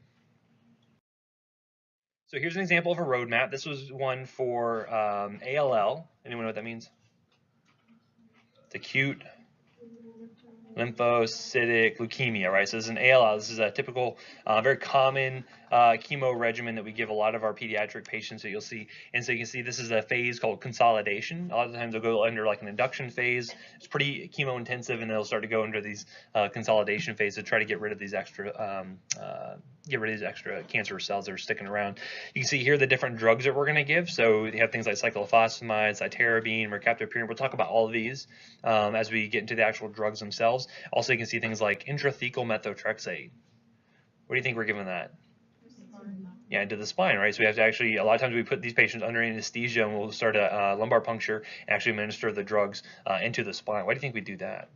So here's an example of a roadmap. This was one for ALL. Anyone know what that means? It's acute lymphocytic leukemia, right? So this is an ALL. This is a typical, very common chemo regimen that we give a lot of our pediatric patients that you'll see. And so you can see this is a phase called consolidation. A lot of times they'll go under like an induction phase. It's pretty chemo intensive, and they'll start to go into these consolidation phase to try to get rid of these extra cancer cells that are sticking around. You can see here the different drugs that we're going to give. So you have things like cyclophosphamide, cytarabine, mercaptopurine. We'll talk about all of these as we get into the actual drugs themselves. Also, you can see things like intrathecal methotrexate. What do you think we're giving that? Yeah, into the spine, right? So we have to actually, a lot of times we put these patients under anesthesia and we'll start a lumbar puncture and actually administer the drugs into the spine. Why do you think we do that?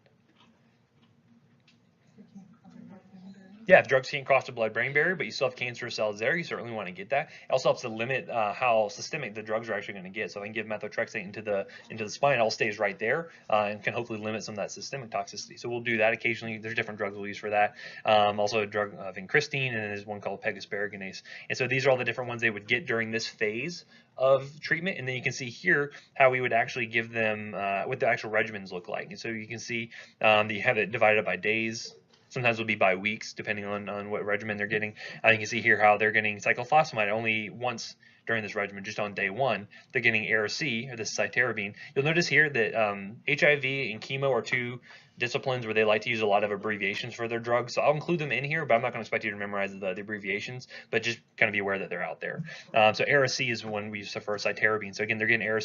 Yeah, if drugs can't cross the blood-brain barrier, but you still have cancerous cells there, you certainly want to get that. It also helps to limit how systemic the drugs are actually going to get. So if I can give methotrexate into the spine, it all stays right there and can hopefully limit some of that systemic toxicity. So we'll do that occasionally. There's different drugs we'll use for that. Also a drug vincristine, and there's one called pegosparaginase. And so these are all the different ones they would get during this phase of treatment. And then you can see here how we would actually give them what the actual regimens look like. And so you can see that you have it divided up by days. Sometimes it'll be by weeks, depending on what regimen they're getting. You can see here how they're getting cyclophosphamide only once during this regimen, just on day one. They're getting ARC, or this cytarabine. You'll notice here that HIV and chemo are two disciplines where they like to use a lot of abbreviations for their drugs. So I'll include them in here, but I'm not going to expect you to memorize the abbreviations, but just kind of be aware that they're out there. So ARC is one we use for cytarabine. So again, they're getting ARC,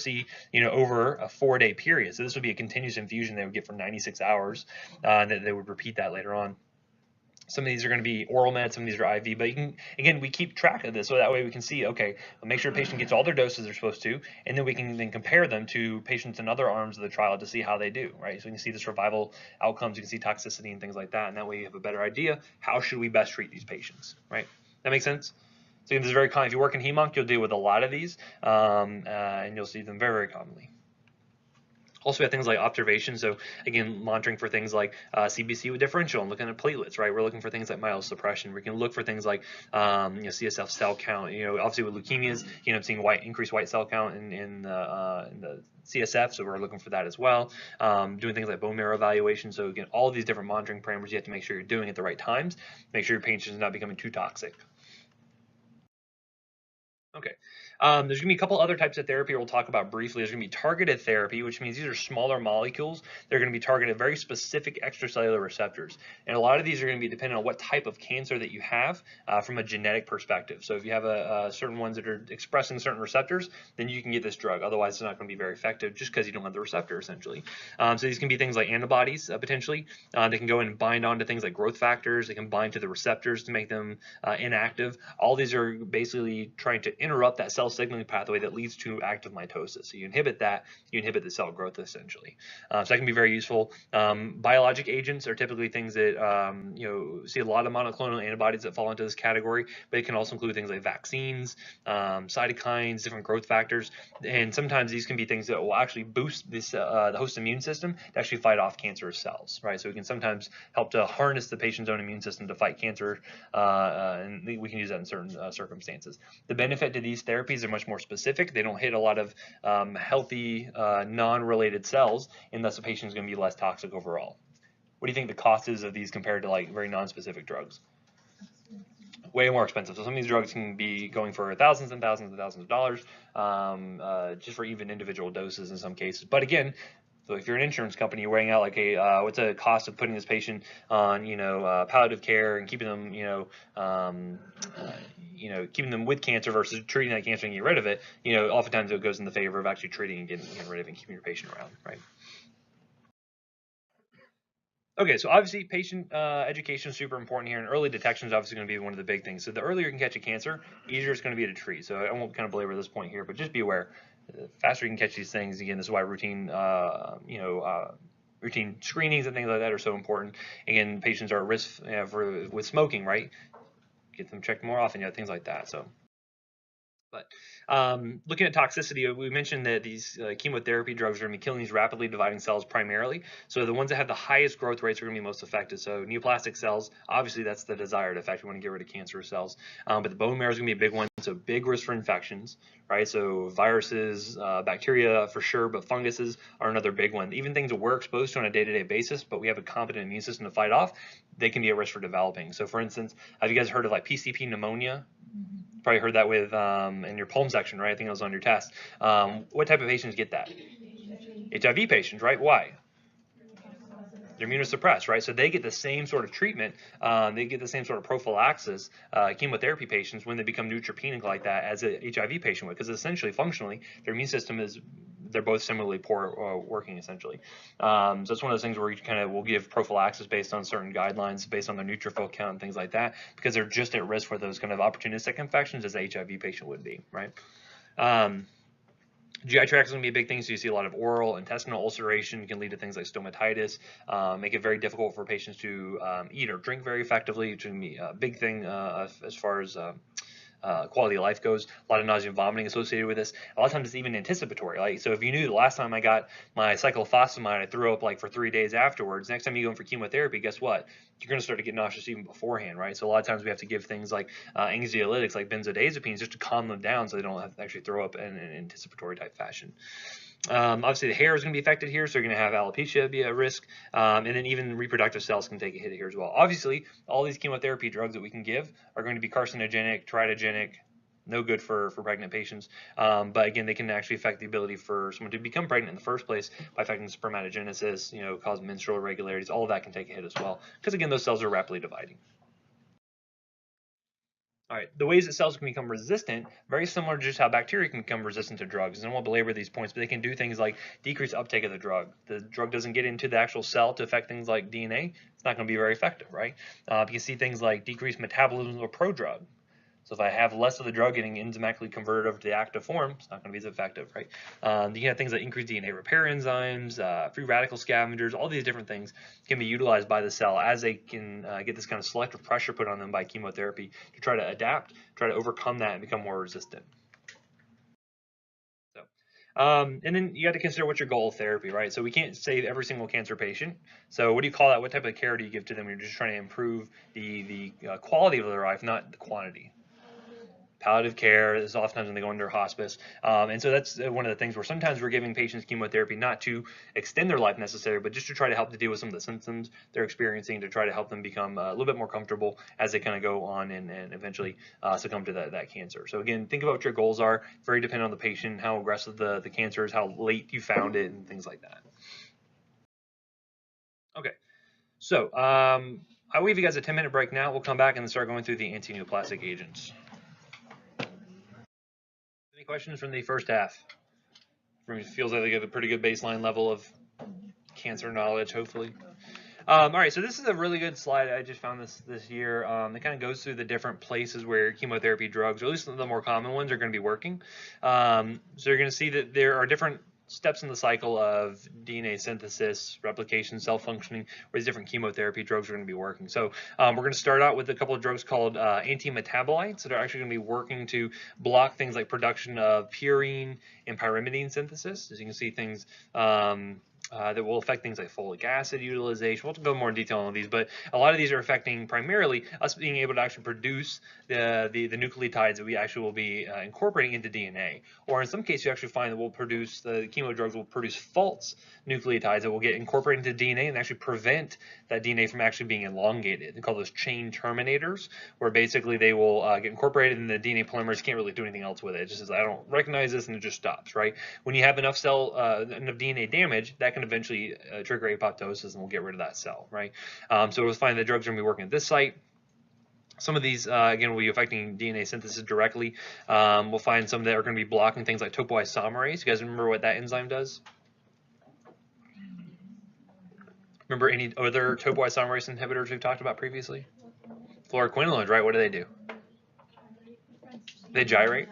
over a 4-day period. So this would be a continuous infusion they would get for 96 hours, and that they would repeat that later on. Some of these are going to be oral meds, some of these are IV, but you can, again, we keep track of this so that way we can see, okay, we'll make sure the patient gets all their doses they're supposed to, and then we can then compare them to patients in other arms of the trial to see how they do, right? So you can see the survival outcomes, you can see toxicity and things like that, and that way you have a better idea, how should we best treat these patients, right? That makes sense? So this is very common. If you work in HEMONC, you'll deal with a lot of these, and you'll see them very, very commonly. Also, we have things like observation. So again, monitoring for things like CBC with differential and looking at platelets, right? We're looking for things like myelosuppression. We can look for things like CSF cell count. Obviously with leukemias, you end up seeing increased white cell count in the CSF, so we're looking for that as well. Doing things like bone marrow evaluation. So again, all of these different monitoring parameters, you have to make sure you're doing at the right times. Make sure your patient is not becoming too toxic. Okay. There's going to be a couple other types of therapy we'll talk about briefly. There's going to be targeted therapy, which means these are smaller molecules. They're going to be targeted at very specific extracellular receptors. And a lot of these are going to be dependent on what type of cancer that you have from a genetic perspective. So if you have certain ones that are expressing certain receptors, then you can get this drug. Otherwise, it's not going to be very effective just because you don't have the receptor, essentially. So these can be things like antibodies, potentially. They can go in and bind onto things like growth factors. They can bind to the receptors to make them inactive. All these are basically trying to interrupt that cell signaling pathway that leads to active mitosis. So you inhibit that, you inhibit the cell growth essentially. So that can be very useful. Biologic agents are typically things that see a lot of monoclonal antibodies that fall into this category, but it can also include things like vaccines, cytokines, different growth factors, and sometimes these can be things that will actually boost this the host immune system to actually fight off cancerous cells, right? So we can sometimes help to harness the patient's own immune system to fight cancer, and we can use that in certain circumstances. The benefit to these therapies are much more specific. They don't hit a lot of healthy, non-related cells, and thus the patient is going to be less toxic overall. What do you think the cost is of these compared to like very non-specific drugs? Way more expensive. So some of these drugs can be going for thousands and thousands and thousands of dollars just for even individual doses in some cases. But again, so if you're an insurance company, you're weighing out like, hey, what's the cost of putting this patient on, palliative care and keeping them, keeping them with cancer versus treating that cancer and getting rid of it. Oftentimes it goes in the favor of actually treating and getting rid of it and keeping your patient around, right? Okay, so obviously patient education is super important here, and early detection is obviously going to be one of the big things. So the earlier you can catch a cancer, easier it's going to be to treat. So I won't kind of belabor this point here, but just be aware. The faster you can catch these things, again, this is why routine, routine screenings and things like that are so important. Again, patients are at risk with smoking, right? Get them checked more often, things like that. So. But looking at toxicity, we mentioned that these chemotherapy drugs are going to be killing these rapidly dividing cells primarily. So the ones that have the highest growth rates are going to be most affected. So neoplastic cells, obviously that's the desired effect. We want to get rid of cancerous cells. But the bone marrow is going to be a big one. So big risk for infections, right? So viruses, bacteria for sure, but funguses are another big one. Even things that we're exposed to on a day-to-day basis, but we have a competent immune system to fight off, they can be at risk for developing. So for instance, have you guys heard of like PCP pneumonia? Probably heard that with in your pulm section, right? I think it was on your test. What type of patients get that? HIV patients, right? Why? They're immunosuppressed, right? So they get the same sort of treatment. They get the same sort of prophylaxis, chemotherapy patients when they become neutropenic like that as an HIV patient would, because essentially, functionally, their immune system they're both similarly poor working essentially. So it's one of those things where you kind of will give prophylaxis based on certain guidelines, based on their neutrophil count and things like that, because they're just at risk for those kind of opportunistic infections as an HIV patient would be, right? GI tract is going to be a big thing, so you see a lot of oral, intestinal ulceration. Can lead to things like stomatitis, make it very difficult for patients to eat or drink very effectively, which is going to be a big thing as far as quality of life goes. A lot of nausea and vomiting associated with this. A lot of times it's even anticipatory. Like, so if you knew the last time I got my cyclophosphamide, I threw up like for 3 days afterwards, next time you go in for chemotherapy, guess what? You're going to start to get nauseous even beforehand, right? So a lot of times we have to give things like anxiolytics, like benzodiazepines, just to calm them down so they don't have to actually throw up in an anticipatory type fashion. Obviously, the hair is going to be affected here, so you're going to have alopecia be at risk, and then even reproductive cells can take a hit here as well. Obviously, all these chemotherapy drugs that we can give are going to be carcinogenic, teratogenic, no good for pregnant patients. But again, they can actually affect the ability for someone to become pregnant in the first place by affecting spermatogenesis, cause menstrual irregularities. All of that can take a hit as well, because again, those cells are rapidly dividing. All right, the ways that cells can become resistant, very similar to just how bacteria can become resistant to drugs. And I won't belabor these points, but they can do things like decrease uptake of the drug. The drug doesn't get into the actual cell to affect things like DNA. It's not going to be very effective, right? You can see things like decreased metabolism of a prodrug. So if I have less of the drug getting enzymatically converted over to the active form, it's not going to be as effective, right? You can have things like increased DNA repair enzymes, free radical scavengers, all these different things can be utilized by the cell as they can get this kind of selective pressure put on them by chemotherapy to try to adapt, try to overcome that and become more resistant. And then you got to consider what's your goal of therapy, right? So we can't save every single cancer patient. So what do you call that? What type of care do you give to them? You're just trying to improve the quality of their life, not the quantity. Palliative care is oftentimes when they go under hospice. And so that's one of the things where sometimes we're giving patients chemotherapy not to extend their life necessarily, but just to try to help to deal with some of the symptoms they're experiencing, to try to help them become a little bit more comfortable as they kind of go on and eventually succumb to that cancer. So again, think about what your goals are. Very dependent on the patient, how aggressive the cancer is, how late you found it, and things like that. Okay, so I'll leave you guys a 10-minute break now. We'll come back and start going through the antineoplastic agents. Any questions from the first half? Feels like they get a pretty good baseline level of cancer knowledge, hopefully. All right, so this is a really good slide. I just found this year. It kind of goes through the different places where chemotherapy drugs, or at least the more common ones, are going to be working. So you're going to see that there are different steps in the cycle of DNA synthesis, replication, cell functioning, where these different chemotherapy drugs are going to be working. So we're going to start out with a couple of drugs called anti-metabolites that are actually going to be working to block things like production of purine and pyrimidine synthesis. As you can see, things that will affect things like folic acid utilization. We'll go more in detail on these, but a lot of these are affecting primarily us being able to actually produce the nucleotides that we actually will be incorporating into DNA. Or in some cases, you actually find that we'll produce, the chemo drugs will produce false nucleotides that will get incorporated into DNA and actually prevent that DNA from actually being elongated. They call those chain terminators, where basically they will get incorporated and the DNA polymerase can't really do anything else with it. It just says, I don't recognize this, and it just stops, right? When you have enough enough DNA damage, that can eventually trigger apoptosis and we'll get rid of that cell, right? So we'll find that drugs are going to be working at this site. Some of these, again, will be affecting DNA synthesis directly. We'll find some that are going to be blocking things like topoisomerase. You guys remember what that enzyme does? Remember any other topoisomerase inhibitors we've talked about previously? Fluoroquinolones, right? What do? They gyrate.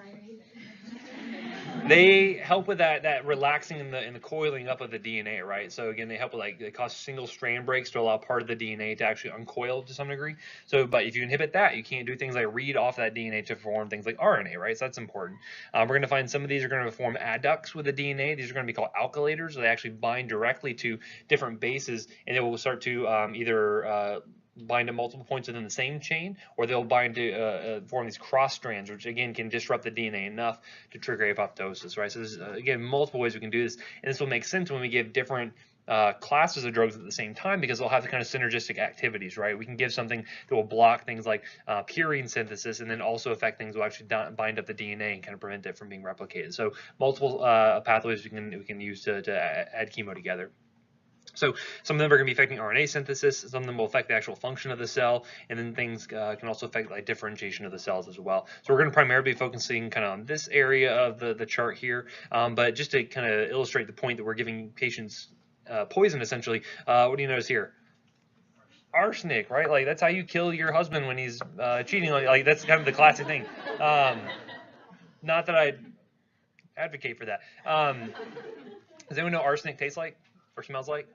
They help with that relaxing in the coiling up of the DNA, right? So again, they help with they cause single strand breaks to allow part of the DNA to actually uncoil to some degree. So, but if you inhibit that, you can't do things like read off that DNA to form things like RNA, right? So that's important. We're going to find some of these are going to form adducts with the DNA. These are going to be called alkylators. So they actually bind directly to different bases, and it will start to either bind at multiple points within the same chain, or they'll bind to form these cross strands, which again can disrupt the DNA enough to trigger apoptosis, right? So there's again multiple ways we can do this, and this will make sense when we give different classes of drugs at the same time, because they'll have the kind of synergistic activities, right? We can give something that will block things like purine synthesis, and then also affect things that will actually bind up the DNA and kind of prevent it from being replicated. So multiple pathways we can use to add chemo together. So some of them are going to be affecting RNA synthesis, some of them will affect the actual function of the cell, and then things can also affect like differentiation of the cells as well. So we're going to primarily be focusing kind of on this area of the chart here, but just to kind of illustrate the point that we're giving patients poison essentially, what do you notice here? Arsenic, right? Like that's how you kill your husband when he's cheating on you. Like that's kind of the classic thing. Not that I advocate for that. Does anyone know what arsenic tastes like or smells like?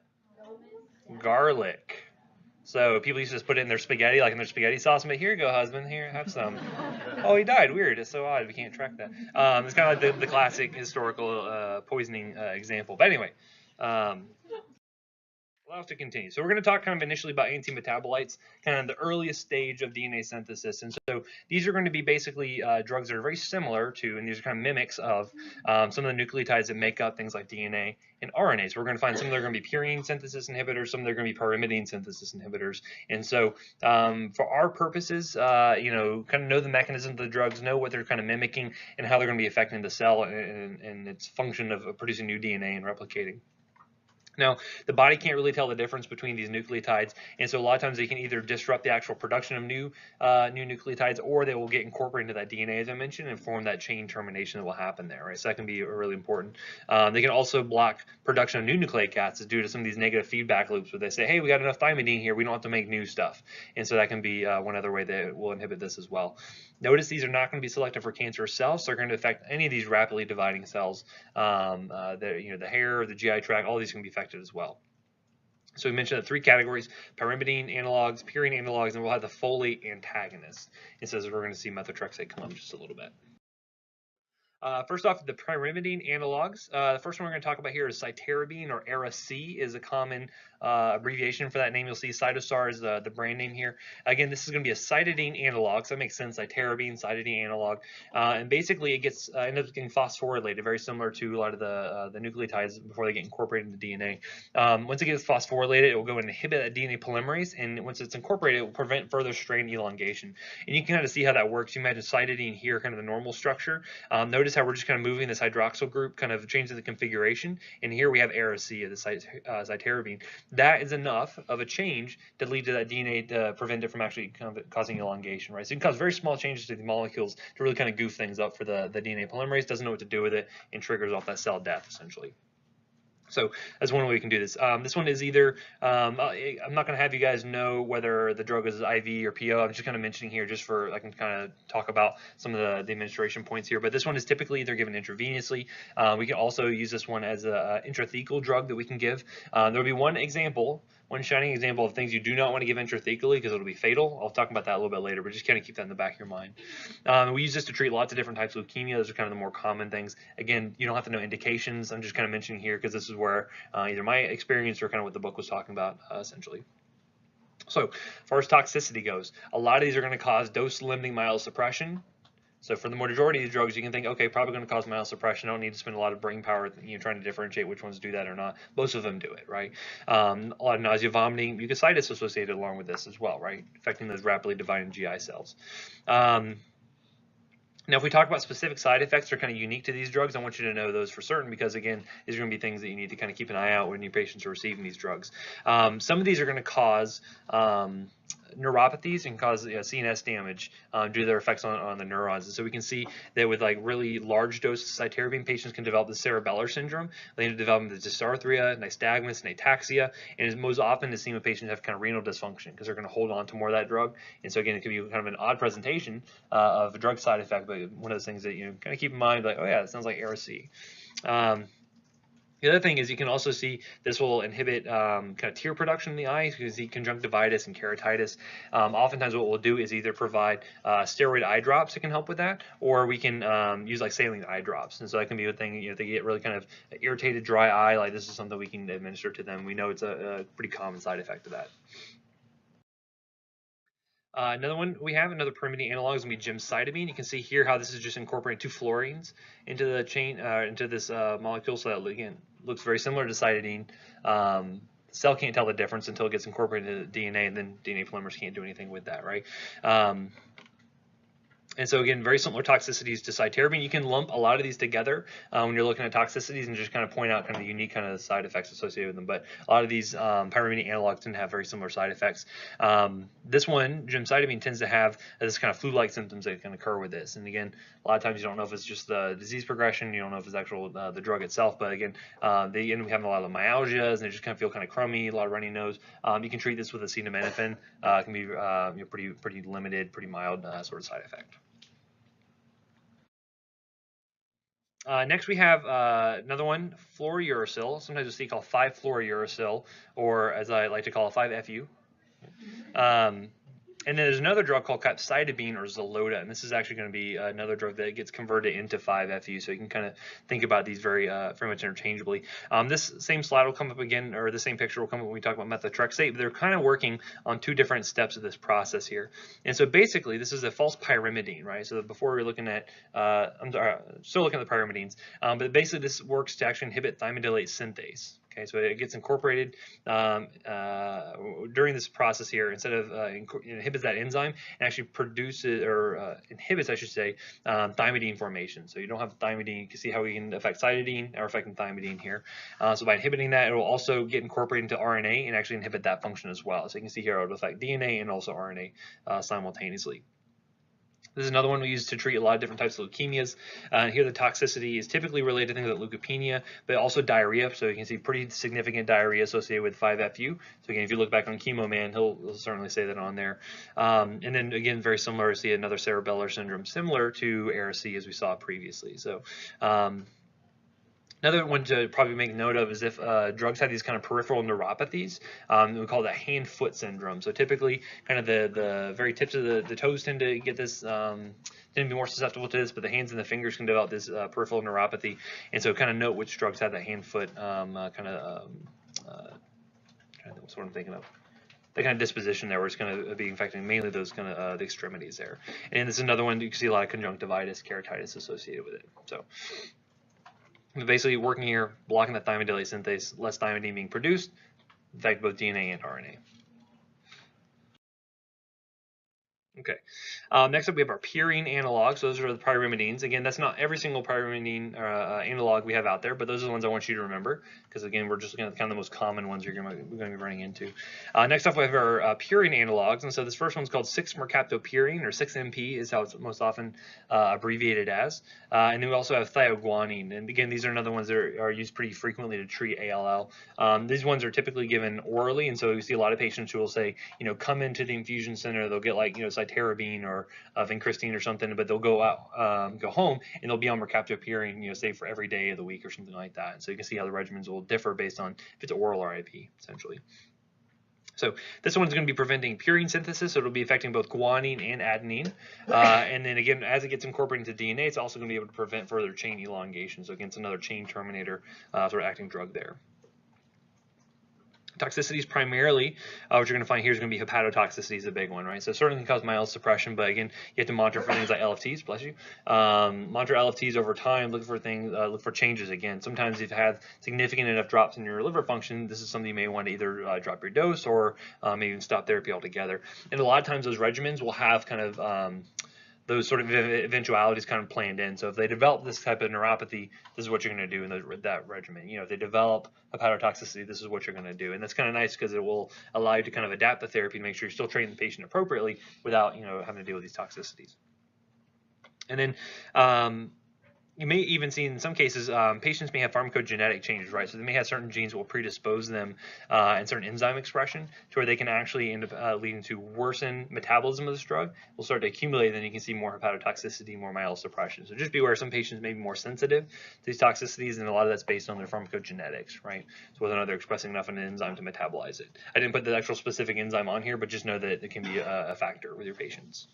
Garlic. So people used to just put it in their spaghetti, like in their spaghetti sauce. But here you go, husband. Here, have some. Oh, he died. Weird. It's so odd. We can't track that. It's kind of like the classic historical poisoning example. But anyway, allow us to continue. So we're going to talk kind of initially about anti-metabolites, kind of the earliest stage of DNA synthesis. And so these are going to be basically drugs that are very similar to, and these are kind of mimics of some of the nucleotides that make up things like DNA and RNA. So we're going to find some that are going to be purine synthesis inhibitors, some that are going to be pyrimidine synthesis inhibitors. And so for our purposes, kind of know the mechanism of the drugs, know what they're kind of mimicking, and how they're going to be affecting the cell and its function of producing new DNA and replicating. Now, the body can't really tell the difference between these nucleotides, and so a lot of times they can either disrupt the actual production of new nucleotides, or they will get incorporated into that DNA, as I mentioned, and form that chain termination that will happen there, right? So that can be really important. They can also block production of new nucleic acids due to some of these negative feedback loops where they say, hey, we got enough thymidine here, we don't have to make new stuff. And so that can be one other way that will inhibit this as well. Notice these are not going to be selective for cancerous cells, so they're going to affect any of these rapidly dividing cells. The hair, the GI tract, all these can be affected as well. So we mentioned the three categories: pyrimidine analogs, purine analogs, and we'll have the folate antagonists. It says we're going to see methotrexate come up in just a little bit. First off, the pyrimidine analogs. The first one we're going to talk about here is cytarabine, or Ara-C is a common abbreviation for that name. You'll see Cytosar is the brand name here. Again, this is going to be a cytidine analog, so that makes sense. Cytarabine, cytidine analog, and basically it gets ends up getting phosphorylated, very similar to a lot of the nucleotides before they get incorporated into DNA. Once it gets phosphorylated, it will go and inhibit that DNA polymerase, and once it's incorporated, it will prevent further strand elongation. And you can kind of see how that works. You imagine cytidine here, kind of the normal structure. Notice how we're just kind of moving this hydroxyl group, kind of changing the configuration, and here we have Ara-C, the cytarabine. That is enough of a change to lead to that DNA to prevent it from actually kind of causing elongation, right? So it can cause very small changes to the molecules to really kind of goof things up for the DNA polymerase, doesn't know what to do with it, and triggers off that cell death, essentially. So that's one way we can do this. This one is either, I'm not going to have you guys know whether the drug is IV or PO. I'm just kind of mentioning here just for, I can kind of talk about some of the administration points here. But this one is typically either given intravenously. We can also use this one as an intrathecal drug that we can give. There will be one shining example of things you do not want to give intrathecally because it'll be fatal. I'll talk about that a little bit later, but just kind of keep that in the back of your mind. We use this to treat lots of different types of leukemia. Those are kind of the more common things. Again, you don't have to know indications. I'm just kind of mentioning here because this is where either my experience or kind of what the book was talking about, essentially. So, as far as toxicity goes, a lot of these are going to cause dose-limiting myelosuppression. So for the majority of these drugs, you can think, okay, probably going to cause myelosuppression. I don't need to spend a lot of brain power, trying to differentiate which ones do that or not. Most of them do it, right? A lot of nausea, vomiting, mucositis associated along with this as well, right? Affecting those rapidly dividing GI cells. Now, if we talk about specific side effects that are kind of unique to these drugs, I want you to know those for certain because, again, these are going to be things that you need to kind of keep an eye out when your patients are receiving these drugs. Some of these are going to cause neuropathies and cause CNS damage due to their effects on the neurons. And so we can see that with like really large doses of cytarabine, patients can develop the cerebellar syndrome. They end up developing the dysarthria, nystagmus, and ataxia. And it's most often is seen when patients have kind of renal dysfunction because they're going to hold on to more of that drug. And so again, it could be kind of an odd presentation of a drug side effect, but one of those things that you kind of keep in mind, like, oh yeah, it sounds like Ara-C. The other thing is you can also see this will inhibit kind of tear production in the eye. You can see conjunctivitis and keratitis. Oftentimes what we'll do is either provide steroid eye drops that can help with that, or we can use like saline eye drops. And so that can be a thing, if they get really kind of irritated dry eye, like this is something we can administer to them. We know it's a pretty common side effect of that. Another one we have, another pyrimidine analog is going to be gemcitabine. You can see here how this is just incorporating 2 fluorines into the chain, into this molecule. So that, again, looks very similar to cytidine. The cell can't tell the difference until it gets incorporated into the DNA, and then DNA polymerase can't do anything with that, right? And so again, very similar toxicities to cytarabine. You can lump a lot of these together when you're looking at toxicities and just kind of point out kind of the unique kind of side effects associated with them. But a lot of these pyrimidine analogs tend to have very similar side effects. This one, gemcitabine, tends to have this kind of flu-like symptoms that can occur with this. And again, a lot of times you don't know if it's just the disease progression, you don't know if it's actual the drug itself. But again, they end up having a lot of myalgias and they just kind of feel kind of crummy, a lot of runny nose. You can treat this with acetaminophen. It can be pretty limited, pretty mild sort of side effect. Next we have another one, fluorouracil. Sometimes you'll see called 5-fluorouracil, or as I like to call it, 5-FU. And then there's another drug called capecitabine or Xeloda, and this is actually going to be another drug that gets converted into 5-FU. So you can kind of think about these very much interchangeably. This same slide will come up again, or the same picture will come up when we talk about methotrexate, but they're kind of working on 2 different steps of this process here. And so basically, this is a false pyrimidine, right? So before we're looking at, I'm still looking at the pyrimidines, but basically this works to actually inhibit thymidylate synthase. Okay, so it gets incorporated during this process here. Instead of inhibits that enzyme, and actually produces or inhibits, I should say, thymidine formation. So you don't have thymidine. You can see how we can affect cytidine or affecting thymidine here. So by inhibiting that, it will also get incorporated into RNA and actually inhibit that function as well. So you can see here it will affect DNA and also RNA simultaneously. This is another one we use to treat a lot of different types of leukemias. Here the toxicity is typically related to things like leukopenia, but also diarrhea. So you can see pretty significant diarrhea associated with 5-FU. So again, if you look back on Chemo Man, he'll certainly say that on there. And then again, very similar to see another cerebellar syndrome, similar to ARC as we saw previously. So another one to probably make note of is if drugs have these kind of peripheral neuropathies, we call that hand-foot syndrome. So typically, kind of the very tips of the toes tend to get this, tend to be more susceptible to this, but the hands and the fingers can develop this peripheral neuropathy. And so kind of note which drugs have that hand-foot what's what I'm thinking of. The kind of disposition there, where it's going to be affecting mainly those kind of the extremities there. And this is another one you can see a lot of conjunctivitis, keratitis associated with it. So basically working here, blocking that thymidylate synthase, less thymidine being produced, affect both DNA and RNA. Okay. Next up, we have our purine analogs. So those are the pyrimidines. Again, that's not every single pyrimidine analog we have out there, but those are the ones I want you to remember, because again, we're just looking at kind of the most common ones we're going to be running into. Next up, we have our purine analogs, and so this first one's called 6-mercaptopurine, or 6-MP is how it's most often abbreviated as. And then we also have thioguanine, and again, these are another ones that are used pretty frequently to treat ALL. These ones are typically given orally, and so you see a lot of patients who will say, come into the infusion center, they'll get like, cytarabine or vincristine or something, but they'll go out, go home, and they'll be on mercaptopurine, say for every day of the week or something like that. And so you can see how the regimens will differ based on if it's oral or IP, essentially. So this one's going to be preventing purine synthesis, so it'll be affecting both guanine and adenine. And then again, as it gets incorporated into DNA, it's also going to be able to prevent further chain elongation. So again, it's another chain terminator sort of acting drug there. Toxicities primarily, what you're going to find here is going to be hepatotoxicity is a big one, right? So it certainly can cause myelosuppression, but again, you have to monitor for things like LFTs, bless you. Monitor LFTs over time, look for things, look for changes again. Sometimes if you have significant enough drops in your liver function, this is something you may want to either drop your dose or maybe even stop therapy altogether. And a lot of times those regimens will have kind of those sort of eventualities kind of planned in. So if they develop this type of neuropathy, this is what you're going to do in that regimen. If they develop hepatotoxicity, this is what you're going to do. And that's kind of nice because it will allow you to kind of adapt the therapy and make sure you're still treating the patient appropriately without, having to deal with these toxicities. And then you may even see in some cases patients may have pharmacogenetic changes, right? So they may have certain genes that will predispose them and certain enzyme expression to where they can actually end up leading to worsen metabolism of this drug. Will start to accumulate, then you can see more hepatotoxicity, more myelosuppression. So just be aware some patients may be more sensitive to these toxicities, and a lot of that's based on their pharmacogenetics, right? So whether or not they're expressing enough of an enzyme to metabolize it. I didn't put the actual specific enzyme on here, but just know that it can be a factor with your patients.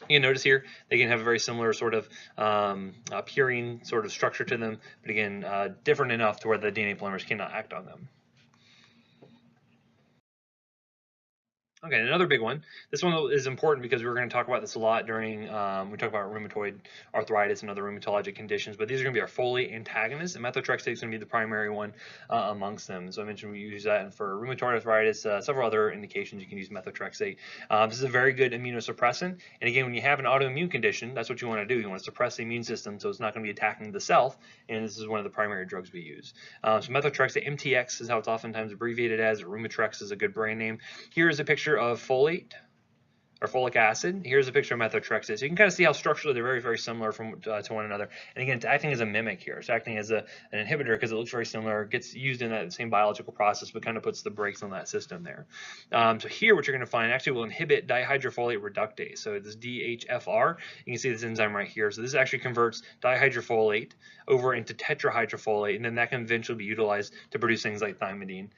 You can notice here they can have a very similar sort of purine sort of structure to them, but again, different enough to where the DNA polymers cannot act on them. Okay, another big one. This one is important because we're going to talk about this a lot during, we talk about rheumatoid arthritis and other rheumatologic conditions, but these are going to be our folate antagonists, and methotrexate is going to be the primary one amongst them. So I mentioned we use that for rheumatoid arthritis, several other indications you can use methotrexate. This is a very good immunosuppressant, and again, when you have an autoimmune condition, that's what you want to do. You want to suppress the immune system so it's not going to be attacking the self, and this is one of the primary drugs we use. So methotrexate, MTX is how it's oftentimes abbreviated as, Rheumatrex is a good brand name. Here is a picture of folate or folic acid. Here's a picture of methotrexate. So you can kind of see how structurally they're very, very similar to one another. And again, it's acting as a mimic here. It's acting as an inhibitor because it looks very similar. It gets used in that same biological process, but kind of puts the brakes on that system there. So here, what you're going to find actually will inhibit dihydrofolate reductase. So this DHFR, you can see this enzyme right here. So this actually converts dihydrofolate over into tetrahydrofolate, and then that can eventually be utilized to produce things like thymidine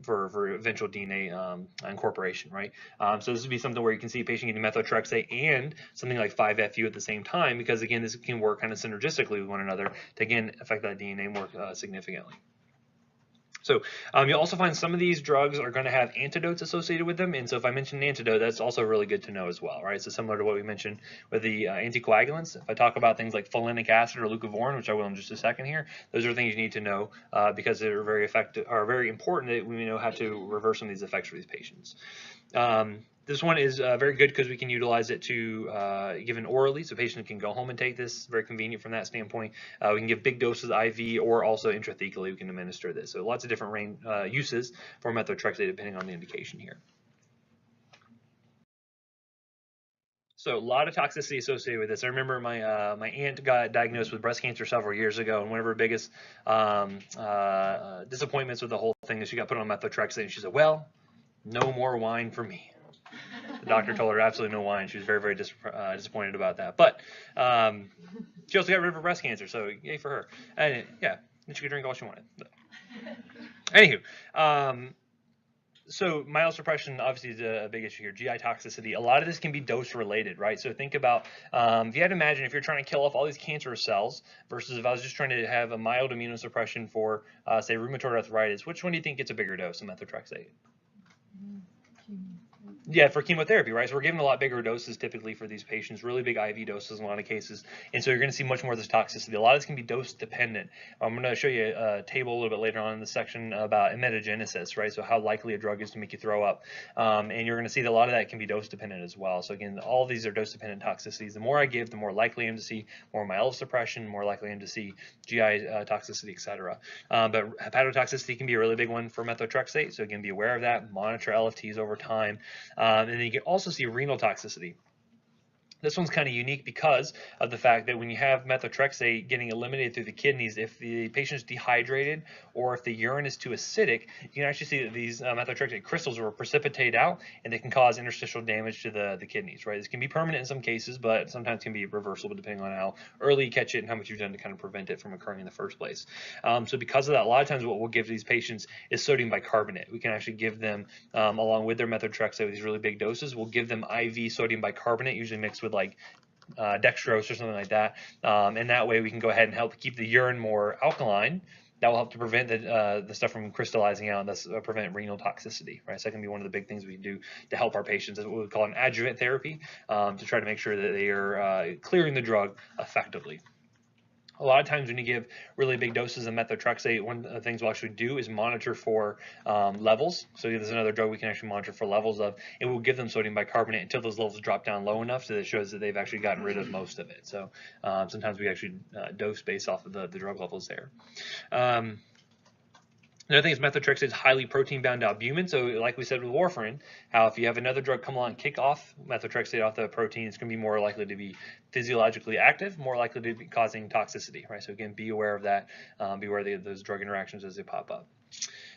for eventual DNA incorporation, right? So this would be something where you can see a patient getting methotrexate and something like 5-FU at the same time, because again, this can work kind of synergistically with one another to again affect that DNA more significantly. So you'll also find some of these drugs are going to have antidotes associated with them, and so if I mention an antidote, that's also really good to know as well, right? So similar to what we mentioned with the anticoagulants, if I talk about things like folinic acid or leucovorin, which I will in just a second here, those are things you need to know because they're very effective, are very important that we know how to reverse some of these effects for these patients. This one is very good because we can utilize it to give it orally, so patients can go home and take this. Very convenient from that standpoint. We can give big doses IV or also intrathecally we can administer this. So lots of different uses for methotrexate depending on the indication here. So a lot of toxicity associated with this. I remember my aunt got diagnosed with breast cancer several years ago, and one of her biggest disappointments with the whole thing is she got put on methotrexate, and she said, "Well, no more wine for me." The doctor told her absolutely no wine. She was very, very disappointed about that. But she also got rid of her breast cancer, so yay for her. And yeah, and she could drink all she wanted. But. Anywho, so myelosuppression obviously is a big issue here. GI toxicity. A lot of this can be dose related, right? So think about if you had to imagine if you're trying to kill off all these cancerous cells versus if I was just trying to have a mild immunosuppression for, say, rheumatoid arthritis, which one do you think gets a bigger dose of methotrexate? Yeah, for chemotherapy, right? So we're giving a lot bigger doses typically for these patients, really big IV doses in a lot of cases. And so you're going to see much more of this toxicity. A lot of this can be dose dependent. I'm going to show you a table a little bit later on in the section about emetogenesis, right? So how likely a drug is to make you throw up. And you're going to see that a lot of that can be dose dependent as well. So again, all of these are dose dependent toxicities. The more I give, the more likely I am to see more myelosuppression, more likely I am to see GI toxicity, etc. But hepatotoxicity can be a really big one for methotrexate. So again, be aware of that. Monitor LFTs over time. And then you can also see renal toxicity. This one's kind of unique because of the fact that when you have methotrexate getting eliminated through the kidneys, if the patient's dehydrated or if the urine is too acidic, you can actually see that these methotrexate crystals will precipitate out and they can cause interstitial damage to the kidneys, right? This can be permanent in some cases, but sometimes can be reversible depending on how early you catch it and how much you've done to kind of prevent it from occurring in the first place. So because of that, a lot of times what we'll give these patients is sodium bicarbonate. We can actually give them, along with their methotrexate with these really big doses, we'll give them IV sodium bicarbonate, usually mixed with like dextrose or something like that, and that way we can go ahead and help keep the urine more alkaline. That will help to prevent the stuff from crystallizing out and thus prevent renal toxicity, right? So that can be one of the big things we can do to help our patients. Is what we call an adjuvant therapy to try to make sure that they are clearing the drug effectively. A lot of times when you give really big doses of methotrexate, one of the things we'll actually do is monitor for levels. So there's another drug we can actually monitor for levels of, and we'll give them sodium bicarbonate until those levels drop down low enough so that it shows that they've actually gotten rid of most of it. So sometimes we actually dose based off of the drug levels there. Another thing is methotrexate is highly protein-bound albumin. So like we said with warfarin, how if you have another drug come along and kick off methotrexate off the protein, it's going to be more likely to be physiologically active, more likely to be causing toxicity, right? So again, be aware of that. Be aware of those drug interactions as they pop up.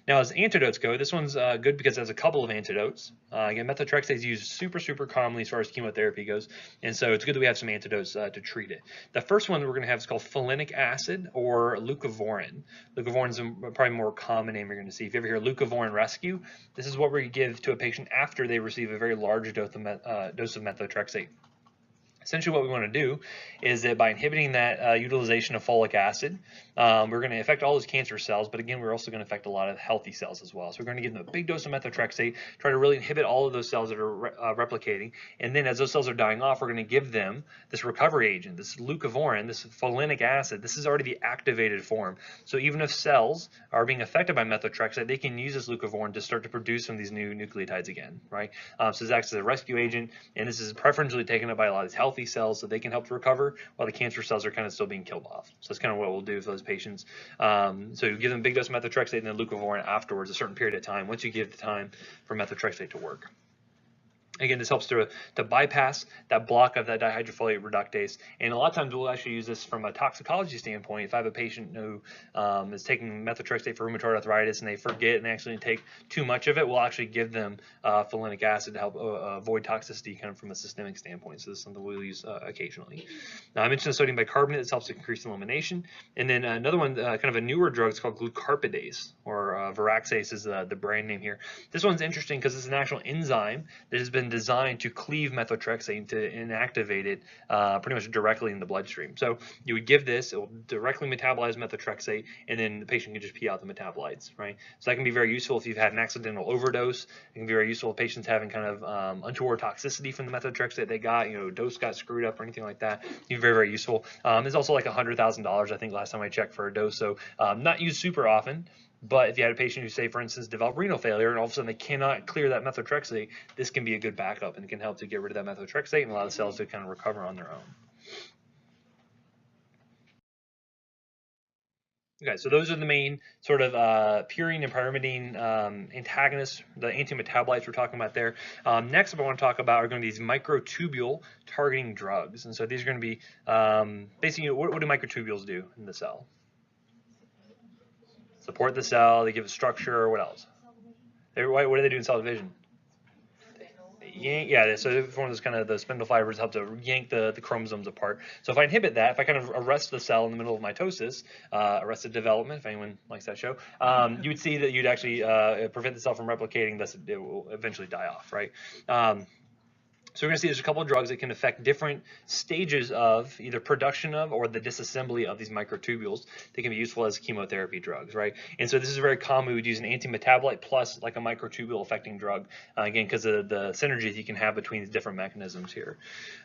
Now, as antidotes go, this one's good because it has a couple of antidotes. Again, methotrexate is used super commonly as far as chemotherapy goes, and so it's good that we have some antidotes to treat it. The first one we're going to have is called folinic acid or leucovorin. Leucovorin is probably a more common name you're going to see. If you ever hear leucovorin rescue, this is what we give to a patient after they receive a very large dose of methotrexate. Essentially what we want to do is that by inhibiting that utilization of folic acid, we're going to affect all those cancer cells, but again, we're also going to affect a lot of healthy cells as well. So we're going to give them a big dose of methotrexate, try to really inhibit all of those cells that are replicating, and then as those cells are dying off, we're going to give them this recovery agent, this leucovorin, this folinic acid. This is already the activated form. So even if cells are being affected by methotrexate, they can use this leucovorin to start to produce some of these new nucleotides again, right? So this acts as a rescue agent, and this is preferentially taken up by a lot of these healthy cells so they can help to recover while the cancer cells are kind of still being killed off. So that's kind of what we'll do for those patients. So you give them a big dose of methotrexate and then leucovorin afterwards, a certain period of time, once you give the time for methotrexate to work. Again, this helps to bypass that block of that dihydrofolate reductase. And a lot of times we'll actually use this from a toxicology standpoint. If I have a patient who is taking methotrexate for rheumatoid arthritis and they forget and actually take too much of it, we'll actually give them folinic acid to help avoid toxicity kind of from a systemic standpoint. So this is something we'll use occasionally. Now, I mentioned the sodium bicarbonate. This helps to increase elimination. And then another one, kind of a newer drug, is called glucarpidase, or Varaxase is the brand name here. This one's interesting because it's an actual enzyme that has been been designed to cleave methotrexate to inactivate it pretty much directly in the bloodstream. So you would give this, it will directly metabolize methotrexate, and then the patient can just pee out the metabolites, right? So that can be very useful if you've had an accidental overdose. It can be very useful if patients having kind of untoward toxicity from the methotrexate they got, dose got screwed up or anything like that. It can be very, very useful. It's also like $100,000, I think, last time I checked for a dose. So not used super often. But if you had a patient who, say, for instance, developed renal failure and all of a sudden they cannot clear that methotrexate, this can be a good backup and can help to get rid of that methotrexate and allow the cells to kind of recover on their own. Okay, so those are the main sort of purine and pyrimidine antagonists, the antimetabolites we're talking about there. Next, what I want to talk about are going to be these microtubule targeting drugs. And so these are going to be basically, what do microtubules do in the cell? Support the cell, they give it structure, what else? What do they do in cell division? Yeah, so one of those kind of the spindle fibers help to yank the chromosomes apart. So if I inhibit that, if I kind of arrest the cell in the middle of mitosis, arrested development, if anyone likes that show, you would see that you'd actually prevent the cell from replicating, thus it will eventually die off, right? So we're going to see there's a couple of drugs that can affect different stages of either production of or the disassembly of these microtubules. They can be useful as chemotherapy drugs, right? And so this is very common. We would use an antimetabolite plus like a microtubule affecting drug, again, because of the synergies you can have between these different mechanisms here.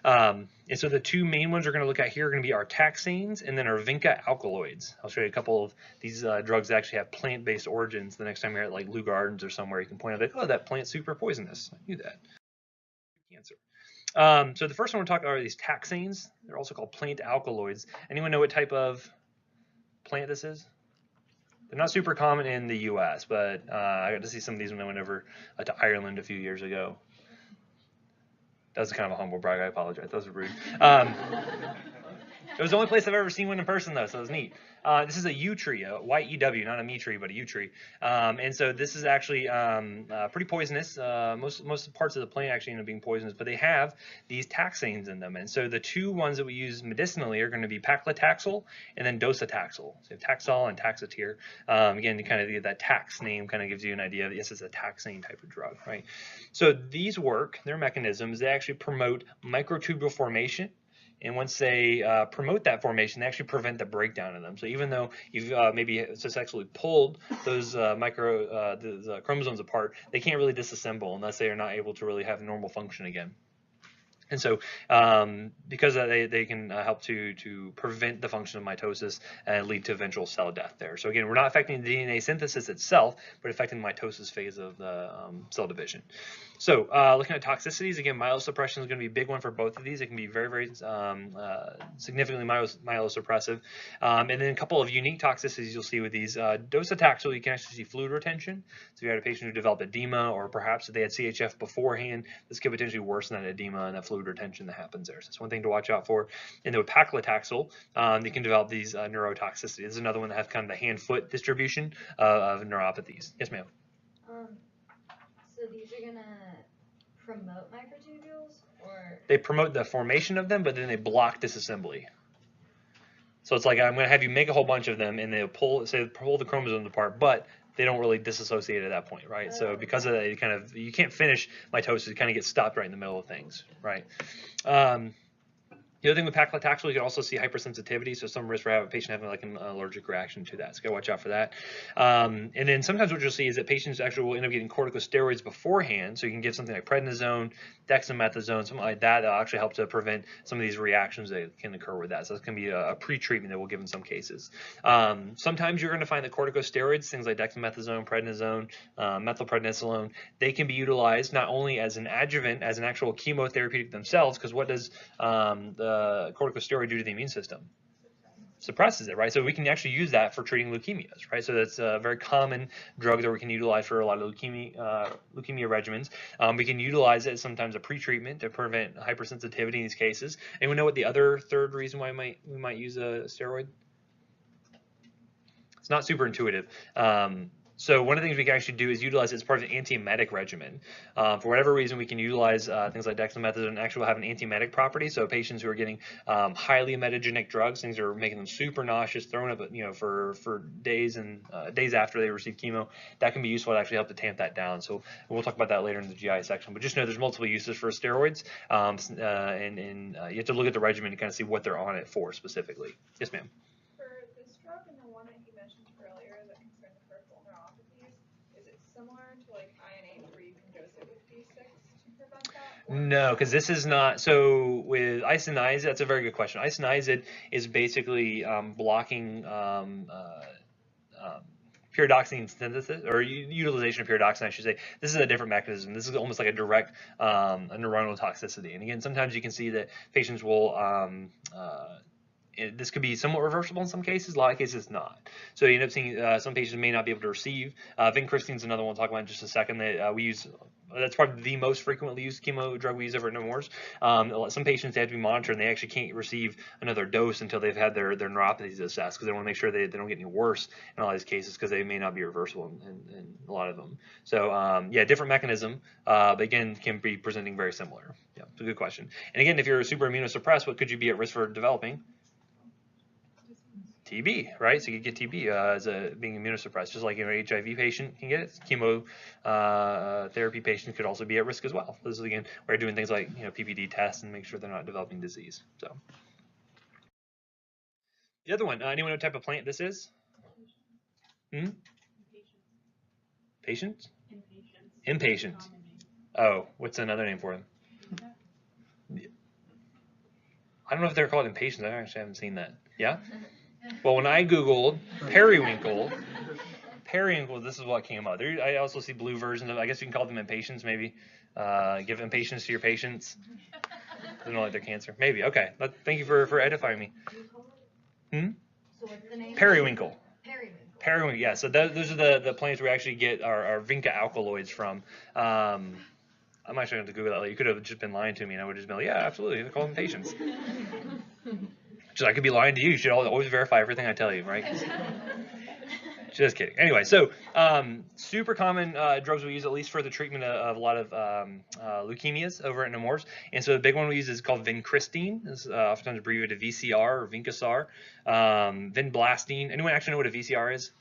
And so the two main ones we're going to look at here are going to be our taxanes and then our vinca alkaloids. I'll show you a couple of these drugs that actually have plant-based origins. The next time you're at like Lou Gardens or somewhere, you can point out that, oh, that plant's super poisonous. I knew that. Cancer. So the first one we're talking about are these taxanes. They're also called plant alkaloids. Anyone know what type of plant this is? They're not super common in the U.S., but I got to see some of these when I went over to Ireland a few years ago. That was kind of a humble brag. I apologize. That was rude. It was the only place I've ever seen one in person, though, so it was neat. This is a yew tree, a white EW, not a me tree, but a yew tree. And so this is actually pretty poisonous. Most parts of the plant actually end up being poisonous, but they have these taxanes in them. And so the two ones that we use medicinally are going to be paclitaxel and then docetaxel. So you have Taxol and Taxotere. Again, kind of that tax name kind of gives you an idea of, yes, it's a taxane type of drug, right? So these work, their mechanisms, they actually promote microtubule formation. And once they promote that formation, they actually prevent the breakdown of them. So even though you've maybe successfully pulled those the chromosomes apart, they can't really disassemble unless they are not able to really have normal function again. And so because they can help to prevent the function of mitosis and lead to eventual cell death there. So again, we're not affecting the DNA synthesis itself, but affecting the mitosis phase of the cell division. So looking at toxicities, again, myelosuppression is going to be a big one for both of these. It can be very, very significantly myelosuppressive. And then a couple of unique toxicities you'll see with these. Docetaxel, you can actually see fluid retention. So if you had a patient who developed edema, or perhaps if they had CHF beforehand, this could potentially worsen that edema and that fluid retention that happens there. So that's one thing to watch out for. And then with paclitaxel, you can develop these neurotoxicity. This is another one that has kind of the hand-foot distribution of neuropathies. Yes, ma'am. So these are gonna promote microtubules, or they promote the formation of them, but then they block disassembly. So it's like I'm going to have you make a whole bunch of them, and they'll pull the chromosomes apart, but they don't really disassociate at that point, right? So because of that, you can't finish mitosis. You kind of get stopped right in the middle of things, right? The other thing with paclitaxel, you can also see hypersensitivity, so some risk for a patient having like an allergic reaction to that. So gotta watch out for that. And then sometimes what you'll see is that patients actually will end up getting corticosteroids beforehand. So you can give something like prednisone, dexamethasone, something like that. That'll actually help to prevent some of these reactions that can occur with that. So it's going to be a pre-treatment that we'll give in some cases. Sometimes you're going to find that corticosteroids, things like dexamethasone, prednisone, methylprednisolone, they can be utilized not only as an adjuvant, as an actual chemotherapeutic themselves, because what does the corticosteroid do to the immune system? Suppresses it, right? So we can actually use that for treating leukemias, right? So that's a very common drug that we can utilize for a lot of leukemia regimens. We can utilize it as sometimes a pre-treatment to prevent hypersensitivity in these cases. Anyone know what the other third reason why we might use a steroid? It's not super intuitive. So one of the things we can actually do is utilize it as part of an antiemetic regimen. For whatever reason, we can utilize things like dexamethasone and actually have an antiemetic property. So patients who are getting highly emetogenic drugs, things that are making them super nauseous, throwing up, for days and days after they receive chemo, that can be useful to actually help to tamp that down. So we'll talk about that later in the GI section. But just know there's multiple uses for steroids, and you have to look at the regimen to kind of see what they're on it for specifically. Yes, ma'am. No, because this is not, so with isoniazid, that's a very good question. Isoniazid is basically blocking pyridoxine synthesis, or utilization of pyridoxine, I should say. This is a different mechanism. This is almost like a direct a neuronal toxicity. And again, sometimes you can see that patients will this could be somewhat reversible in some cases. A lot of cases not. So you end up seeing some patients may not be able to receive. Vincristine is another one we'll talk about in just a second that we use. That's probably the most frequently used chemo drug we use over at Nemours. Some patients, they have to be monitored and they actually can't receive another dose until they've had their neuropathies assessed, because they want to make sure they don't get any worse in all these cases, because they may not be reversible in a lot of them. So yeah, different mechanism, but again, can be presenting very similar. Yeah, it's a good question. And again, if you're super immunosuppressed, what could you be at risk for developing? TB, right? So you could get TB as being immunosuppressed, just like an HIV patient can get it. Chemo therapy patients could also be at risk as well. This is again, we're doing things like PPD tests and make sure they're not developing disease. So the other one, anyone know what type of plant this is? Patient? Impatient. Oh, what's another name for them? I don't know if they're called impatiens. I actually haven't seen that. Yeah? Well, when I Googled periwinkle, this is what came up. I also see blue versions of, I guess you can call them impatiens, maybe. Give impatience to your patients. They don't like their cancer. Maybe. Okay. Thank you for edifying me. So what's the name? Periwinkle. Periwinkle, yeah. So those are the plants we actually get our vinca alkaloids from. I'm actually going to Google that later. You could have just been lying to me, and I would have just been like, yeah, absolutely. They call them patients. Just I could be lying to you. You should always verify everything I tell you, right? Just kidding. Anyway, so super common drugs we use, at least for the treatment of a lot of leukemias over at Nemours. And so the big one we use is called vincristine. It's oftentimes abbreviated VCR or Vincasar. Vinblastine. Anyone actually know what a VCR is?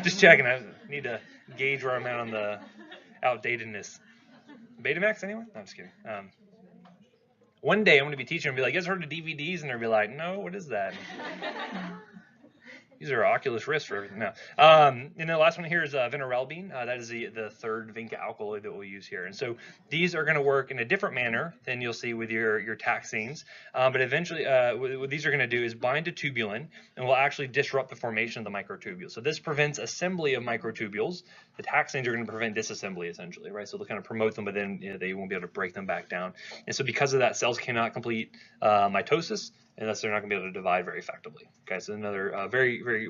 Just checking. I need to gauge where I'm at on the outdatedness. Betamax, anyone? No, I'm just kidding. One day I'm going to be teaching and be like, you guys heard of DVDs? And they'll be like, no, what is that? These are Oculus Rift for everything now. And the last one here is vinorelbine. That is the third vinca alkaloid that we'll use here. And so these are going to work in a different manner than you'll see with your taxanes. But eventually, what these are going to do is bind to tubulin and will actually disrupt the formation of the microtubules. So this prevents assembly of microtubules. The taxanes are going to prevent disassembly, essentially, right? So they'll kind of promote them, but then they won't be able to break them back down. And so because of that, cells cannot complete mitosis, and thus they're not going to be able to divide very effectively. Okay, so another very, very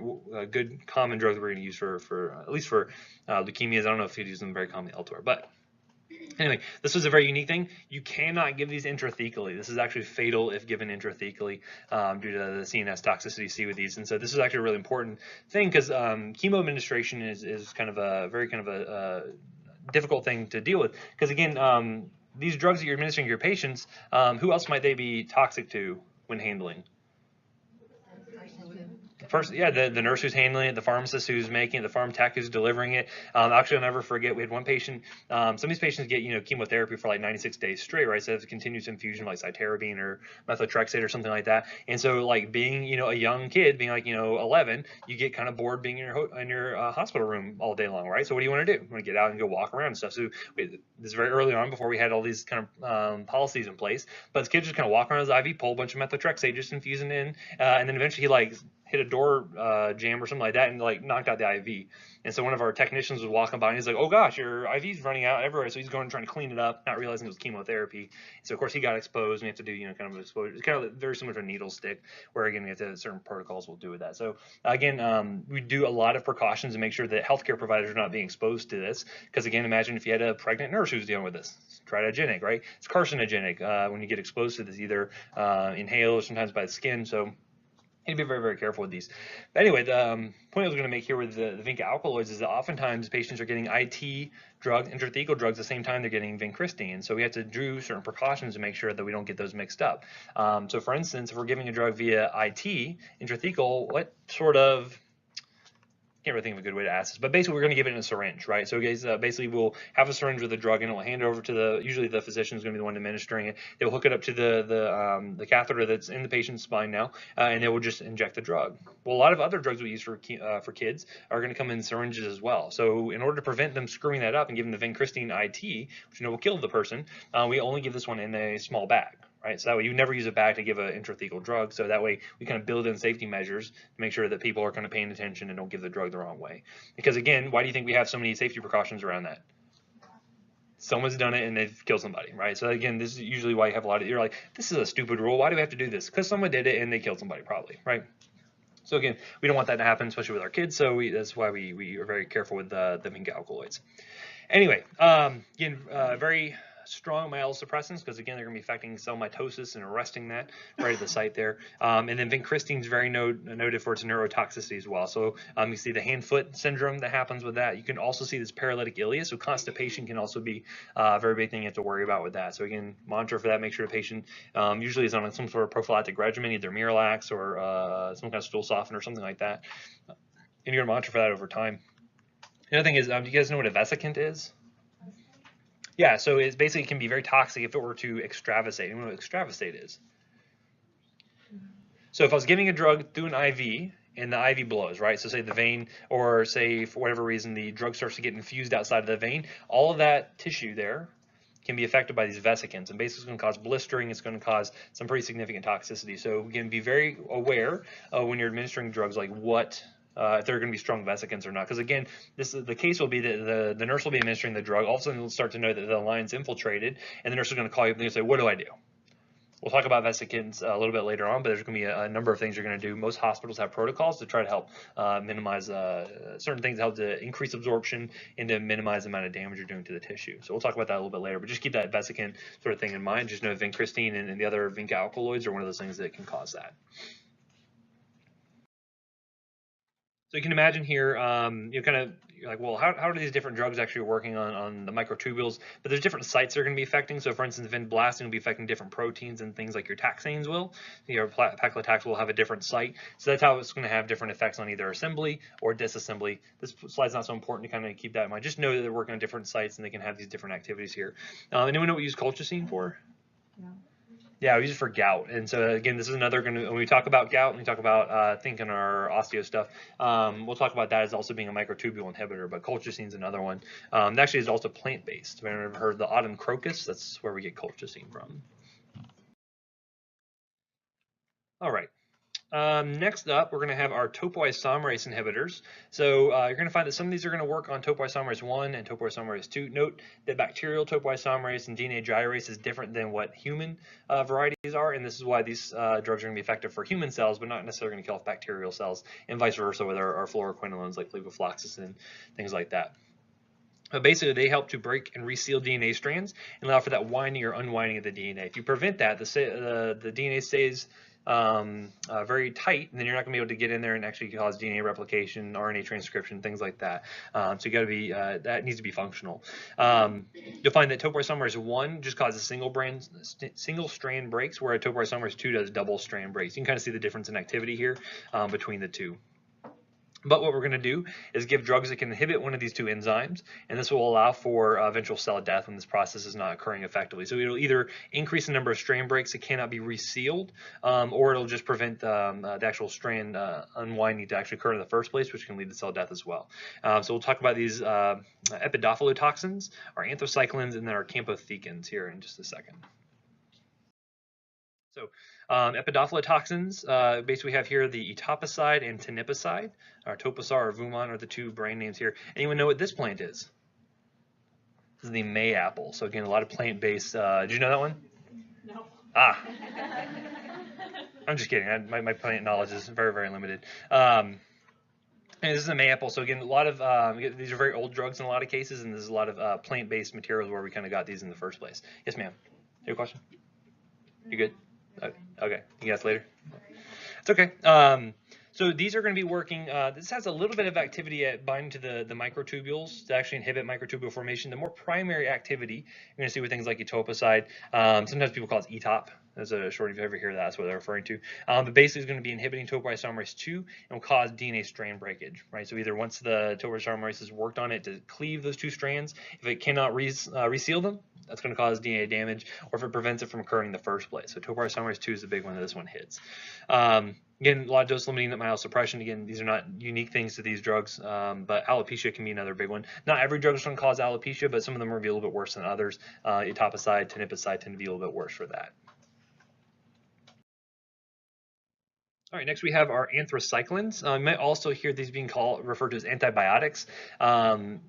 good common drug that we're going to use for at least for leukemias. I don't know if you'd use them very commonly elsewhere, but anyway, this was a very unique thing. You cannot give these intrathecally. This is actually fatal if given intrathecally due to the CNS toxicity you see with these. And so this is actually a really important thing, because chemo administration is kind of a difficult thing to deal with, because again, these drugs that you're administering to your patients, who else might they be toxic to when handling? The nurse who's handling it, the pharmacist who's making it, the pharm tech who's delivering it. Actually, I'll never forget, we had one patient, some of these patients get, chemotherapy for like 96 days straight, right? So it's a continuous infusion like cytarabine or methotrexate or something like that. And so like being, a young kid, being like, 11, you get kind of bored being in your hospital room all day long, right? So what do you want to do? You want to get out and go walk around and stuff. So this is very early on before we had all these kind of policies in place. But this kid just kind of walk around his IV, pull a bunch of methotrexate, just infusing in, and then eventually he hit a door jam or something like that and knocked out the IV. And so one of our technicians was walking by and he's like, oh gosh, your IV's running out everywhere. So he's going and trying to clean it up, not realizing it was chemotherapy. So of course he got exposed, and we have to do, kind of exposure. It's kind of very similar to a needle stick, where again, we have to certain protocols we'll do with that. So again, we do a lot of precautions to make sure that healthcare providers are not being exposed to this. Because again, imagine if you had a pregnant nurse who's dealing with this. It's teratogenic, right? It's carcinogenic when you get exposed to this, either inhaled or sometimes by the skin. So You need to be very, very careful with these. But anyway, the point I was going to make here with the vinca alkaloids is that oftentimes patients are getting IT drugs, intrathecal drugs, at the same time they're getting vincristine. So we have to do certain precautions to make sure that we don't get those mixed up. So for instance, if we're giving a drug via IT, intrathecal, what sort of can't really think of a good way to ask this, but basically we're going to give it in a syringe, right? So guys, basically we'll have a syringe with the drug and we'll hand it over to usually the physician is going to be the one administering it. They'll hook it up to the catheter that's in the patient's spine now, and they will just inject the drug. Well, a lot of other drugs we use for kids are going to come in syringes as well. So in order to prevent them screwing that up and giving the vincristine IT, which will kill the person, we only give this one in a small bag. Right, so that way you never use a bag to give an intrathecal drug. So that way we kind of build in safety measures to make sure that people are kind of paying attention and don't give the drug the wrong way. Because again, why do you think we have so many safety precautions around that? Someone's done it and they've killed somebody, right? So again, this is usually why you have a lot of, you're like, this is a stupid rule. Why do we have to do this? Because someone did it and they killed somebody probably, right? So again, we don't want that to happen, especially with our kids. So that's why we are very careful with the vinca alkaloids. Anyway, again, very strong myelosuppressants because again they're going to be affecting cell mitosis and arresting that right at the site there. And then vincristine is very noted for its neurotoxicity as well. So you see the hand-foot syndrome that happens with that. You can also see this paralytic ileus. So constipation can also be a very big thing you have to worry about with that. So again, monitor for that. Make sure the patient usually is on some sort of prophylactic regimen, either Miralax or some kind of stool softener or something like that. And you're going to monitor for that over time. The other thing is, do you guys know what a vesicant is? Yeah, so it basically can be very toxic if it were to extravasate. You know what extravasate is? So if I was giving a drug through an IV and the IV blows, right? So say the vein, or say for whatever reason the drug starts to get infused outside of the vein, all of that tissue there can be affected by these vesicants, and basically it's going to cause blistering. It's going to cause some pretty significant toxicity. So again, be very aware when you're administering drugs, like what if they're going to be strong vesicants or not. Because again, the case will be that the nurse will be administering the drug. All of a sudden, they'll start to know that the line's infiltrated, and the nurse is going to call you up and they'll say, "What do I do?" We'll talk about vesicants a little bit later on, but there's going to be a number of things you're going to do. Most hospitals have protocols to try to help minimize certain things, help to increase absorption and to minimize the amount of damage you're doing to the tissue. So we'll talk about that a little bit later, but just keep that vesicant sort of thing in mind. Just know vincristine and the other vinca alkaloids are one of those things that can cause that. So you can imagine here, you're like, well, how are these different drugs actually working on the microtubules? But there's different sites they're going to be affecting. So for instance, vinblastin will be affecting different proteins and things like your taxanes will. Your paclitaxel will have a different site. So that's how it's going to have different effects on either assembly or disassembly. This slide's not so important to kind of keep that in mind. Just know that they're working on different sites and they can have these different activities here. Anyone know what we use colchicine for? No. Yeah, we use it for gout. And so again, this is another when we talk about gout and we talk about thinking our osteo stuff, we'll talk about that as also being a microtubule inhibitor, but colchicine is another one. It actually is also plant-based. Have you ever heard of the autumn crocus? That's where we get colchicine from. All right. Next up, we're going to have our topoisomerase inhibitors. So you're going to find that some of these are going to work on topoisomerase 1 and topoisomerase 2. Note that bacterial topoisomerase and DNA gyrase is different than what human varieties are, and this is why these drugs are going to be effective for human cells, but not necessarily going to kill off bacterial cells, and vice versa with our fluoroquinolones like levofloxacin, things like that. But basically, they help to break and reseal DNA strands and allow for that winding or unwinding of the DNA. If you prevent that, the DNA stays very tight, and then you're not going to be able to get in there and actually cause DNA replication, RNA transcription, things like that. So you got to be that needs to be functional. You'll find that topoisomerase 1 just causes single strand breaks, where topoisomerase 2 does double strand breaks. You can kind of see the difference in activity here between the two. But what we're going to do is give drugs that can inhibit one of these two enzymes, and this will allow for eventual cell death when this process is not occurring effectively. So it'll either increase the number of strand breaks that cannot be resealed, or it'll just prevent the actual strand unwinding to actually occur in the first place, which can lead to cell death as well. So we'll talk about these epidophylotoxins, our anthracyclines, and then our campothecins here in just a second. So epidophylotoxins, basically we have here the etoposide and tenipicide. Our toposar or Vumon are the two brand names here. Anyone know what this plant is? This is the mayapple. So again, a lot of plant-based. Did you know that one? No. Ah. I'm just kidding. My plant knowledge is very, very limited. And this is a mayapple. So again, a lot of these are very old drugs in a lot of cases, and there's a lot of plant-based materials where we kind of got these in the first place. Yes, ma'am. Your question? You good? Okay. You guys later. It's okay. So these are going to be working. This has a little bit of activity at binding to the microtubules to actually inhibit microtubule formation. The more primary activity you're going to see with things like etoposide. Sometimes people call it ETOP. As a short, if you ever hear that, that's what they're referring to. But basically, it's going to be inhibiting topoisomerase 2 and will cause DNA strand breakage, right? So either once the topoisomerase has worked on it to cleave those two strands, if it cannot reseal them, that's going to cause DNA damage, or if it prevents it from occurring in the first place. So topoisomerase 2 is the big one that this one hits. Again, a lot of dose-limiting myelosuppression. Again, these are not unique things to these drugs, but alopecia can be another big one. Not every drug is going to cause alopecia, but some of them are going to be a little bit worse than others. Etoposide, teniposide tend to be a little bit worse for that. All right, next we have our anthracyclines. You might also hear these being referred to as antibiotics.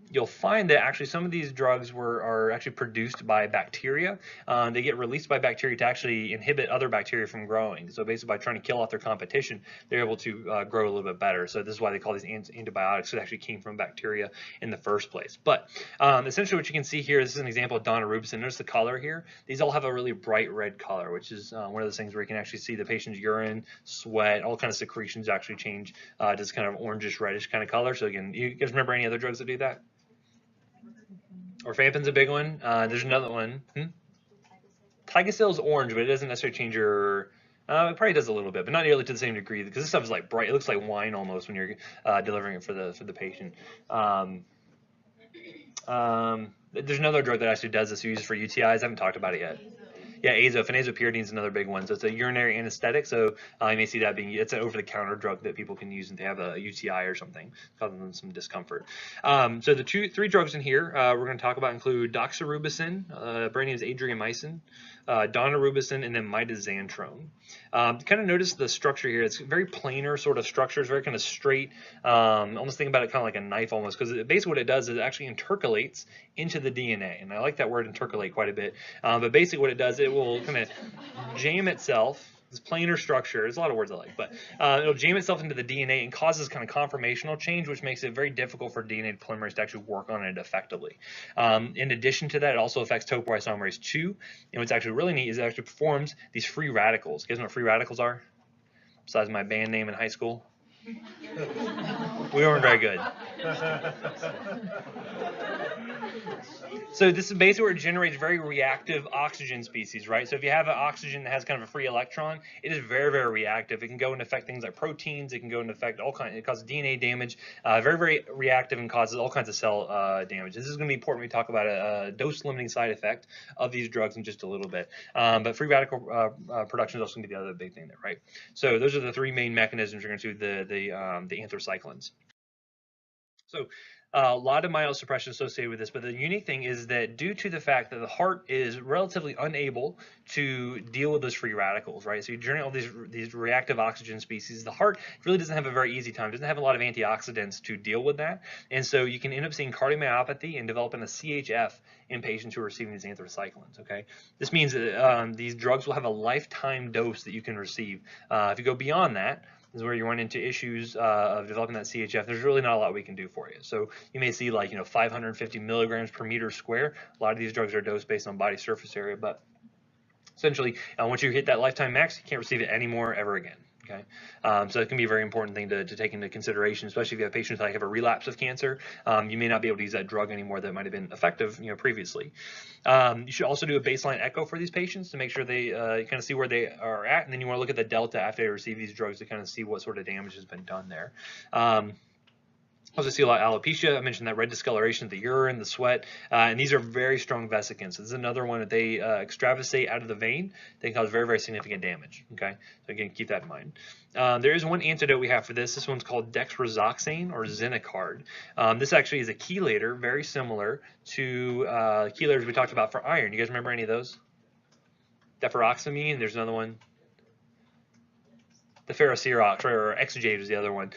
You'll find that actually some of these drugs are actually produced by bacteria. They get released by bacteria to actually inhibit other bacteria from growing. So basically by trying to kill off their competition, they're able to grow a little bit better. So this is why they call these antibiotics. It actually came from bacteria in the first place. But essentially what you can see here, this is an example of daunorubicin. Notice the color here. These all have a really bright red color, which is one of those things where you can actually see the patient's urine, sweat, all kinds of secretions actually change to this kind of orangish reddish kind of color. So again, you guys remember any other drugs that do that? Orfampin's a big one. There's another one. Tigasil is orange, but it doesn't necessarily change your. It probably does a little bit, but not nearly to the same degree because this stuff is like bright. It looks like wine almost when you're delivering it for the patient. There's another drug that actually does this. Used for UTIs. I haven't talked about it yet. Yeah, phenoxypyridine is another big one. So it's a urinary anesthetic. So you may see that being, it's an over-the-counter drug that people can use if they have a UTI or something, causing them some discomfort. So the three drugs in here we're going to talk about include doxorubicin, brand name is adriamycin, daunorubicin, and then mitoxantrone. Kind of notice the structure here. It's very planar sort of structure. It's very kind of straight. Almost think about it kind of like a knife almost, because basically what it does is it actually intercalates into the DNA. And I like that word intercalate quite a bit. But basically what it does, it will kind of jam itself. This planar structure, there's a lot of words I like, but it'll jam itself into the DNA and causes kind of conformational change, which makes it very difficult for DNA polymerase to actually work on it effectively. In addition to that, it also affects topoisomerase 2, and what's actually really neat is it actually performs these free radicals. You guys know what free radicals are? Besides my band name in high school? We weren't very good. So this is basically where it generates very reactive oxygen species, right? So if you have an oxygen that has kind of a free electron, it is very, very reactive. It can go and affect things like proteins. It can go and affect all kinds. It causes DNA damage. Very, very reactive and causes all kinds of cell damage. This is going to be important when we talk about a dose-limiting side effect of these drugs in just a little bit. But free radical production is also going to be the other big thing there, right? So those are the three main mechanisms you're going to see the anthracyclines. So a lot of myelosuppression associated with this, but the unique thing is that due to the fact that the heart is relatively unable to deal with those free radicals, right? So you generate all these reactive oxygen species. The heart really doesn't have a very easy time. It doesn't have a lot of antioxidants to deal with that, and so you can end up seeing cardiomyopathy and developing a CHF in patients who are receiving these anthracyclines. Okay, this means that these drugs will have a lifetime dose that you can receive. If you go beyond that, is where you run into issues of developing that CHF. There's really not a lot we can do for you. So you may see 550 milligrams per meter square. A lot of these drugs are dosed based on body surface area, but essentially once you hit that lifetime max, you can't receive it anymore ever again. Okay, so it can be a very important thing to take into consideration, especially if you have patients that have a relapse of cancer. You may not be able to use that drug anymore that might have been effective, previously. You should also do a baseline echo for these patients to make sure they kind of see where they are at, and then you want to look at the delta after they receive these drugs to kind of see what sort of damage has been done there. Also see a lot of alopecia. I mentioned that red discoloration of the urine, the sweat, and these are very strong vesicants. This is another one that they extravasate out of the vein. They can cause very, very significant damage. Okay, so again, keep that in mind. There is one antidote we have for this. This one's called dexrazoxane or Zinacard. This actually is a chelator, very similar to chelators we talked about for iron. You guys remember any of those? Deferoxamine. There's another one. The ferrosirox, or Exjade is the other one.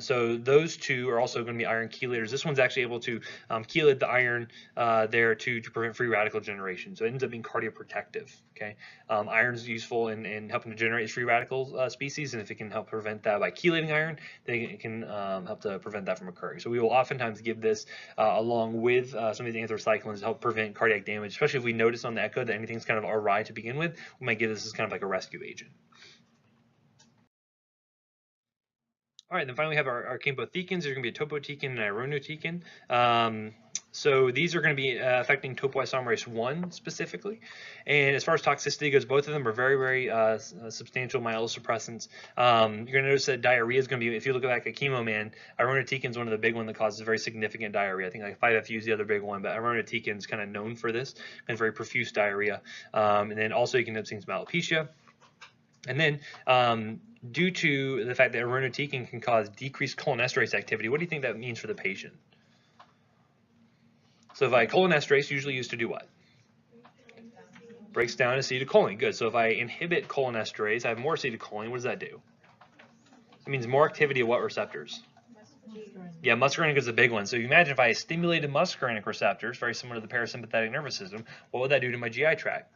So those two are also going to be iron chelators. This one's actually able to chelate the iron there to prevent free radical generation. So it ends up being cardioprotective. Okay, iron is useful in helping to generate free radical species, and if it can help prevent that by chelating iron, then it can help to prevent that from occurring. So we will oftentimes give this along with some of these anthracyclines to help prevent cardiac damage, especially if we notice on the echo that anything's kind of awry to begin with. We might give this as kind of like a rescue agent. All right, then finally we have our campothecans. There's going to be a topotecan and an irinotecan. So these are going to be affecting topoisomerase 1 specifically. And as far as toxicity goes, both of them are very, very substantial myelosuppressants. You're going to notice that diarrhea is going to be, if you look back at chemo, man, irinotecan is one of the big ones that causes very significant diarrhea. I think like 5-FU is the other big one, but irinotecan is kind of known for this, and very profuse diarrhea. And then also you can end up seeing some alopecia. And then, due to the fact that irinotecan can cause decreased cholinesterase activity, what do you think that means for the patient? So if cholinesterase usually used to do what? Breaks down acetylcholine. Good. So if I inhibit cholinesterase, I have more acetylcholine. What does that do? It means more activity of what receptors? Yeah, muscarinic is a big one. So you imagine if I stimulated muscarinic receptors, very similar to the parasympathetic nervous system, what would that do to my GI tract?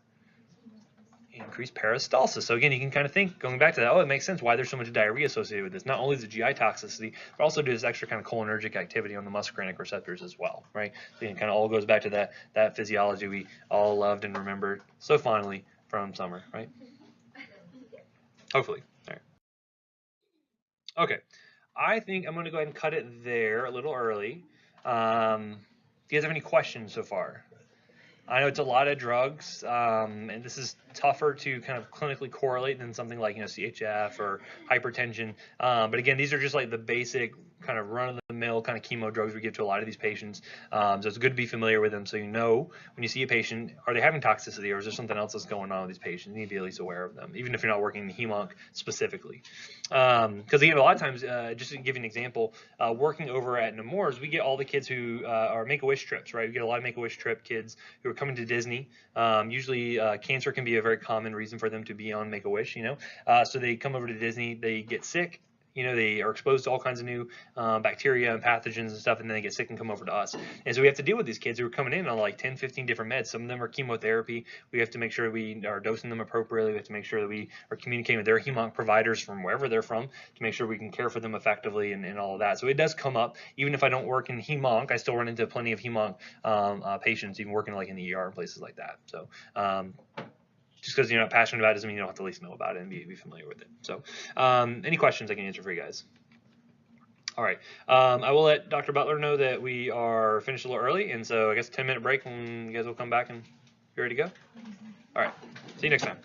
Increased peristalsis. So again, you can kind of think, going back to that, oh, it makes sense why there's so much diarrhea associated with this. Not only is the GI toxicity, but also do this extra kind of cholinergic activity on the muscarinic receptors as well, right? So it kind of all goes back to that physiology we all loved and remembered so fondly from summer, right? Hopefully. All right. Okay. I think I'm going to go ahead and cut it there a little early. Do you guys have any questions so far? I know it's a lot of drugs, and this is tougher to kind of clinically correlate than something like CHF or hypertension. But again, these are just like the basic kind of run-of-the-mill kind of chemo drugs we give to a lot of these patients. So it's good to be familiar with them, so you know when you see a patient, are they having toxicity, or is there something else that's going on with these patients? You need to be at least aware of them, even if you're not working in hemonc specifically. Because again, a lot of times, just to give you an example, working over at Nemours, we get all the kids who are Make-A-Wish trips, right? We get a lot of Make-A-Wish trip kids who are coming to Disney. Usually cancer can be a very common reason for them to be on Make-A-Wish, so they come over to Disney, they get sick, they are exposed to all kinds of new bacteria and pathogens and stuff, and then they get sick and come over to us. And so we have to deal with these kids who are coming in on like 10, 15 different meds. Some of them are chemotherapy. We have to make sure we are dosing them appropriately. We have to make sure that we are communicating with their hemonc providers from wherever they're from to make sure we can care for them effectively and all of that. So it does come up. Even if I don't work in hemonc, I still run into plenty of hemonc patients, even working like in the ER and places like that. So just because you're not passionate about it doesn't mean you don't have to at least know about it and be familiar with it. So any questions I can answer for you guys? All right. I will let Dr. Butler know that we are finished a little early, and so I guess 10-minute break and you guys will come back and be ready to go. All right. See you next time.